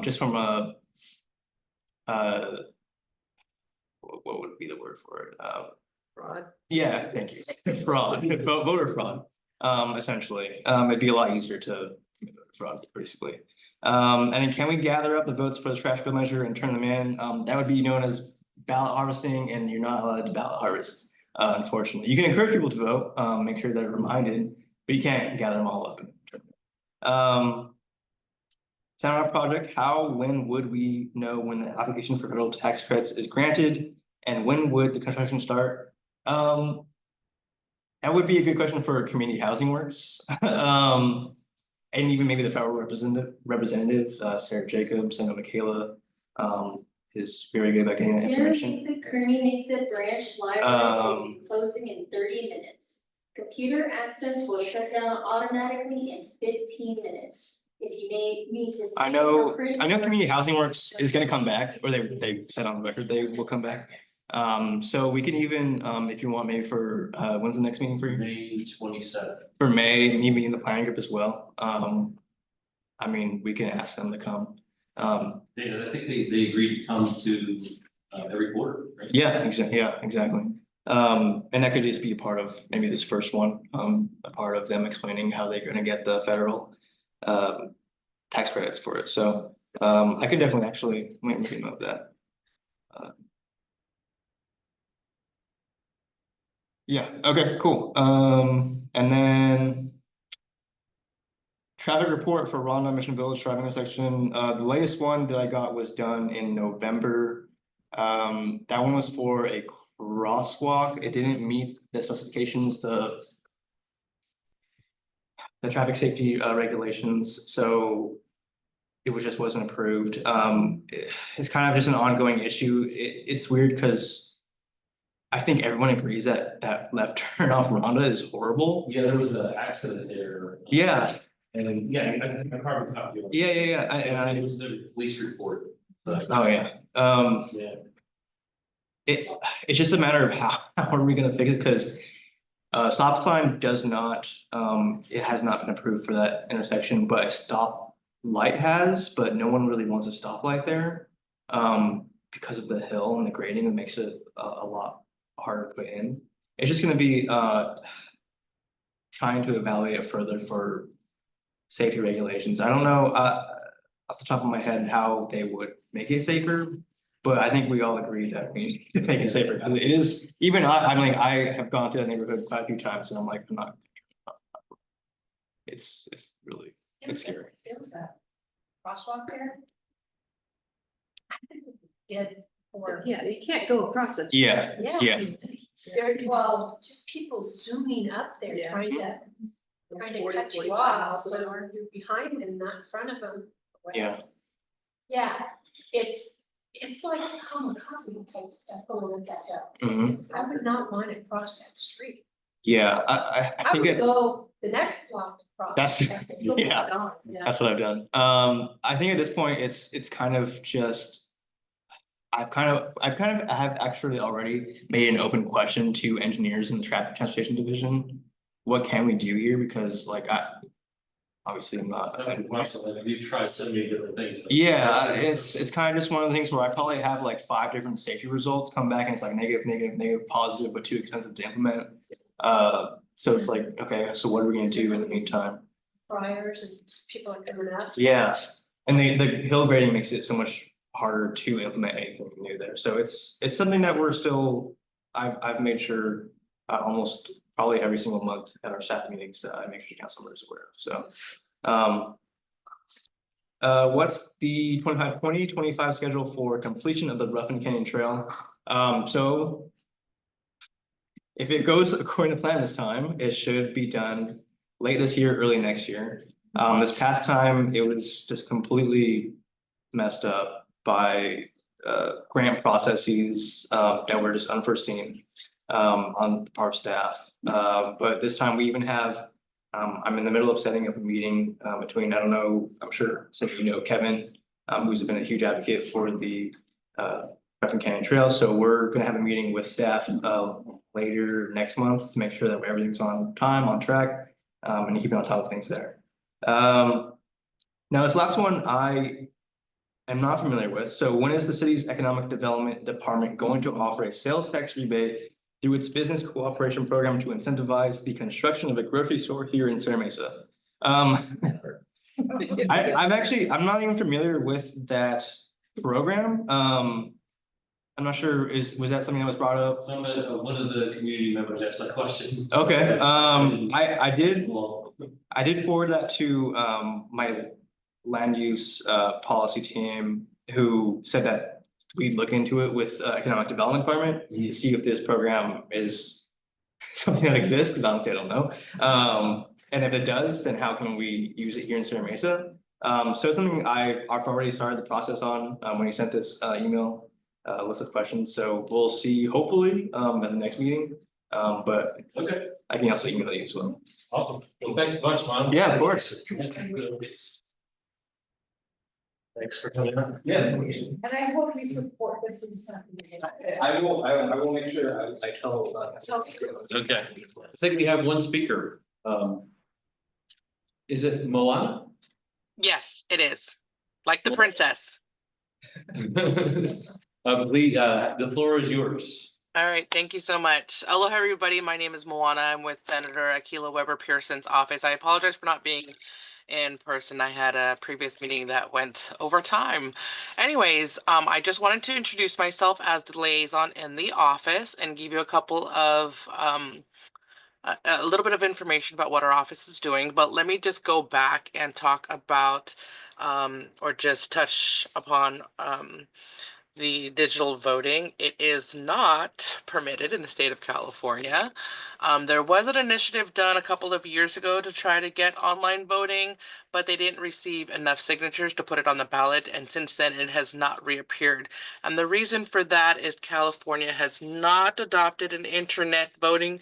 Just from a, what would be the word for it? fraud. Yeah, thank you. Fraud, voter fraud, essentially. It'd be a lot easier to commit voter fraud, basically. And then can we gather up the votes for the trash bill measure and turn them in? That would be known as ballot harvesting, and you're not allowed to ballot harvest, unfortunately. You can encourage people to vote, make sure they're reminded, but you can't gather them all up and turn them. Sound project, when would we know when the applications for federal tax credits is granted, and when would the construction start? That would be a good question for Community Housing Works. and even maybe the federal representative, Sarah Jacobs, I know Michaela, is very good about getting that Serra information. Mesa Kearney Mesa branch library will be closing in 30 minutes. Computer access will shut down automatically in 15 minutes. If you need to. I know Community Housing Works is gonna come back, or they said on the record they will come back. So we can even, if you want, maybe for, when's the next meeting for you? May 27th. For May, maybe in the planning group as well. I mean, we can ask them to come. I think they agreed to come to every quarter, right? Yeah, exactly. And that could just be a part of maybe this first one, a part of them explaining how they're gonna get the federal tax credits for it. So I could definitely actually make a note of that. Yeah, okay, cool. And then traffic report for Rhonda Mission Village driving intersection. The latest one that I got was done in November. That one was for a crosswalk. It didn't meet the specifications, the traffic safety regulations, so it wasn't approved. It's kind of just an ongoing issue. It's weird because I think everyone agrees that left turn off Rhonda is horrible. Yeah, there was an accident there. Yeah. And yeah, I carbon copy. of it. Yeah. It was the police report. But, Oh, yeah. yeah. It's just a matter of how are we gonna fix it, because stop sign does not, it has not been approved for that intersection, but a stop light has, but no one really wants a stoplight there. Because of the hill and the grading, it makes it a lot harder to put in. It's just gonna be trying to evaluate it further for safety regulations. I don't know off the top of my head how they would make it safer. But I think we all agree that we need to make it safer, because it is, even I mean, I have gone through that neighborhood quite a few times and I'm like, I'm not. It's really, it's scary. There was a crosswalk there. Did or. Yeah, you can't go across it. Yeah. Very well, just people zooming up there Yeah. trying to 40, cut you 45 off, miles an so hour. you're behind them, not in front of them. Yeah. Yeah, it's like kamikaze type stuff going with that hill. Mhm. I would not want to cross that street. Yeah, I I think would it, go the next block across. That's- yeah. that's what I've done. I think at this point, it's kind of just. I have actually already made an open question to engineers in the traffic transportation division. What can we do here? Because like obviously I'm not. That's the question, like, you've tried so many different things. Yeah, it's kind of just one of the things where I probably have like 5 different safety results come back and it's like negative, positive, but too expensive to implement. So it's like, okay, so what are we gonna do in the meantime? Fryers and people are coming up. Yeah, and the hill grading makes it so much harder to implement anything new there. So it's something that we're still, I've made sure almost probably every single month at our staff meetings that I make sure council members are aware of. So what's the 2025 schedule for completion of the Ruffin Canyon Trail? So if it goes according to plan this time, it should be done late this year, early next year. This past time, it was just completely messed up by grant processes that were just unforeseen on the part of staff. But this time we even have, I'm in the middle of setting up a meeting between, I don't know, I'm sure some of you know Kevin, who's been a huge advocate for the Ruffin Canyon Trail. So we're gonna have a meeting with staff later next month to make sure that everything's on time, on track, and keeping on top of things there. Now this last one I'm not familiar with. So when is the city's economic development department going to offer a sales tax rebate through its business cooperation program to incentivize the construction of a grocery store here in Serra Mesa? I'm not even familiar with that program. I'm not sure, was that something that was brought up? Some of one of the community members asked that question. Okay, I Well, did forward that to my land use policy team, who said that we'd look into it with economic development department to see if this program is something that exists, because honestly I don't know. And if it does, then how can we use it here in Serra Mesa? So it's something I've already started the process on, when you sent this, email, list of questions. So we'll see hopefully, at the next meeting. But Okay, I can also email you as well. awesome. Well, thanks so much, Lon. Yeah, of course. Thanks for coming on. Yeah. And I hope we support the consent. I will make sure I tell. Okay, I think we have one speaker. Is it Moana? Yes, it is. Like the princess. The floor is yours. All right, thank you so much. Aloha, everybody. My name is Moana. I'm with Senator Akila Weber Pearson's office. I apologize for not being in person. I had a previous meeting that went over time. Anyways, I just wanted to introduce myself as the liaison in the office and give you a couple of a little bit of information about what our office is doing, but let me just go back and talk about or just touch upon the digital voting. It is not permitted in the state of California. There was an initiative done a couple of years ago to try to get online voting, but they didn't receive enough signatures to put it on the ballot, and since then it has not reappeared. And the reason for that is California has not adopted an internet voting,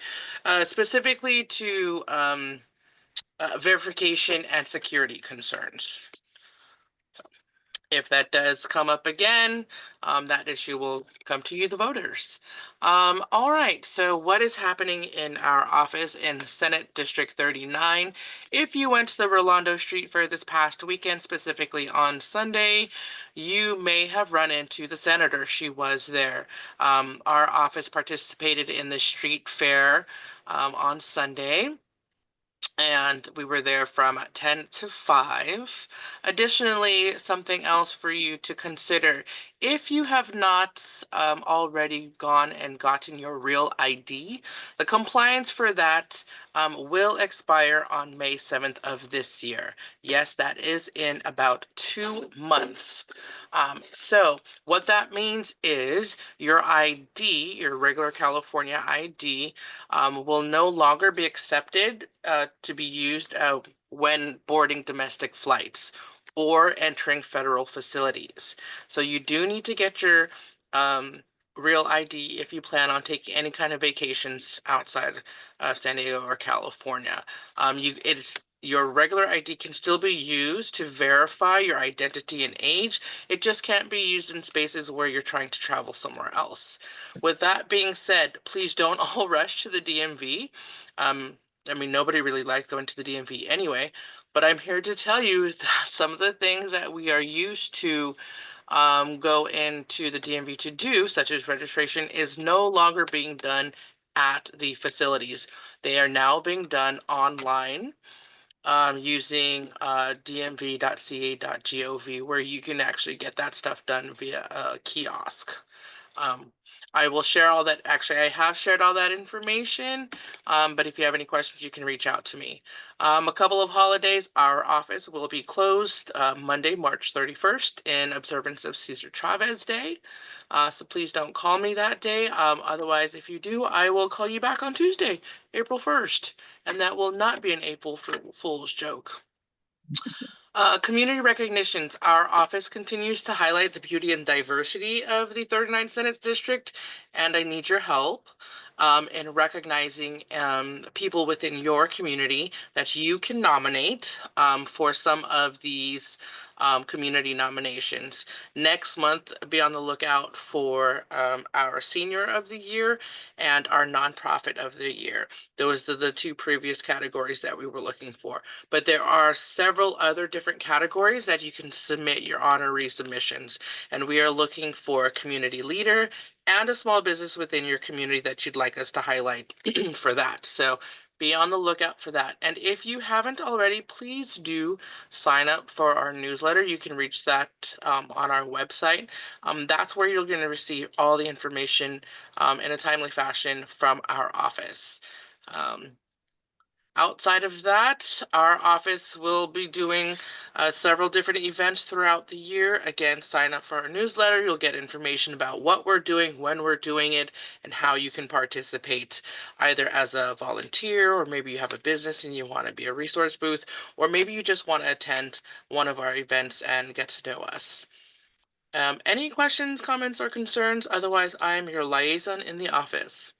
specifically to verification and security concerns. If that does come up again, that issue will come to you, the voters. All right, so what is happening in our office in Senate District 39? If you went to the Rolando Street Fair this past weekend, specifically on Sunday, you may have run into the senator. She was there. Our office participated in the street fair on Sunday, and we were there from 10 to 5. Additionally, something else for you to consider. If you have not already gone and gotten your real ID, the compliance for that will expire on May 7th of this year. Yes, that is in about 2 months. So what that means is your ID, your regular California ID, will no longer be accepted to be used when boarding domestic flights or entering federal facilities. So you do need to get your real ID if you plan on taking any kind of vacations outside San Diego or California. Your regular ID can still be used to verify your identity and age. It just can't be used in spaces where you're trying to travel somewhere else. With that being said, please don't all rush to the DMV. I mean, nobody really likes going to the DMV anyway, but I'm here to tell you that some of the things that we are used to go into the DMV to do, such as registration, is no longer being done at the facilities. They are now being done online using dmv.ca.gov, where you can actually get that stuff done via a kiosk. I will share all that. Actually, I have shared all that information, but if you have any questions, you can reach out to me. A couple of holidays, our office will be closed Monday, March 31st in observance of Cesar Chavez Day. So please don't call me that day. Otherwise, if you do, I will call you back on Tuesday, April 1st. And that will not be an April Fool's joke. Community recognitions. Our office continues to highlight the beauty and diversity of the 39th Senate District, and I need your help in recognizing people within your community that you can nominate for some of these community nominations. Next month, be on the lookout for our Senior of the Year and our Nonprofit of the Year. Those are the 2 previous categories that we were looking for. But there are several other different categories that you can submit your honorary submissions. And we are looking for a community leader and a small business within your community that you'd like us to highlight for that. So be on the lookout for that. And if you haven't already, please do sign up for our newsletter. You can reach that on our website. That's where you're going to receive all the information in a timely fashion from our office. Outside of that, our office will be doing several different events throughout the year. Again, sign up for our newsletter. You'll get information about what we're doing, when we're doing it, and how you can participate either as a volunteer, or maybe you have a business and you want to be a resource booth, or maybe you just want to attend one of our events and get to know us. Any questions, comments, or concerns? Otherwise, I'm your liaison in the office.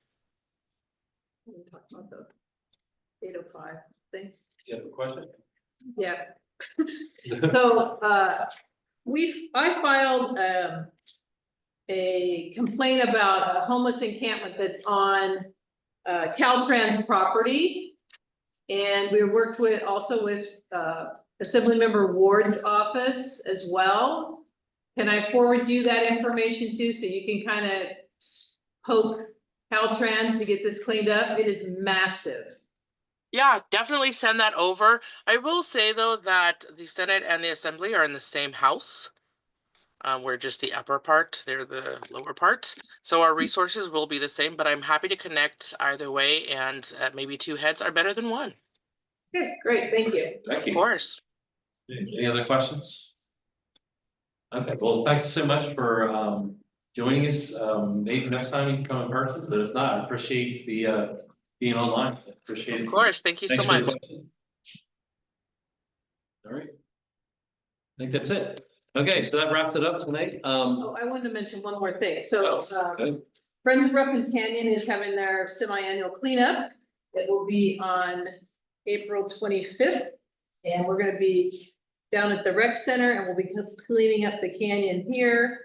We talked about the 805 thing. You have a question? Yeah. So, I filed, a complaint about a homeless encampment that's on, Caltrans property. And we worked with, also with, Assemblymember Ward's office as well. Can I forward you that information too, so you can kind of poke Caltrans to get this cleaned up? It is massive. Yeah, definitely send that over. I will say though that the Senate and the Assembly are in the same house. We're just the upper part, they're the lower part. So our resources will be the same, but I'm happy to connect either way, and maybe two heads are better than one. Okay, great, thank you. Thank you. Of course. Any other questions? Okay, well, thank you so much for joining us. Maybe next time you can come in person, but if not, I appreciate the being online. Appreciate it. Of course, thank you so Thanks for the much. question. All right. I think that's it. Okay, so that wraps it up tonight. Oh, I wanted to mention one more thing. So, okay. Friends of Brooklyn Canyon is having their semi-annual cleanup. It will be on April 25th. And we're gonna be down at the rec center, and we'll be cleaning up the canyon here,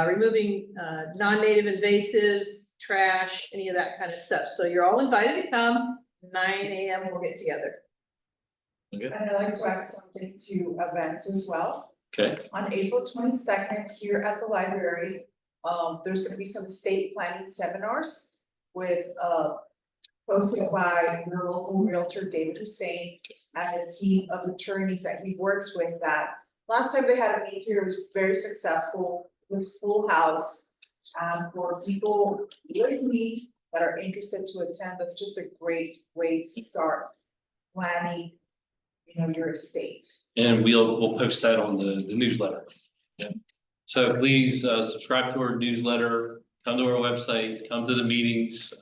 removing non-native invasives, trash, any of that kind of stuff. So you're all invited to come. 9 a.m. we'll get together. Okay. And I'd like to add something to events as well. Okay. On April 22nd, here at the library, there's gonna be some estate planning seminars with, hosted by your local realtor, David Hussein, and a team of attorneys that he works with. That last time they had a meeting here, it was very successful, it was full house. For people listening that are interested to attend, that's just a great way to start planning, your estate. And we'll post that on the newsletter. Yeah. So please subscribe to our newsletter, come to our website, come to the meetings,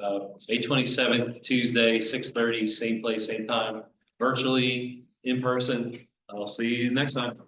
May 27th, Tuesday, 6:30, same place, same time, virtually, in person. I'll see you next time.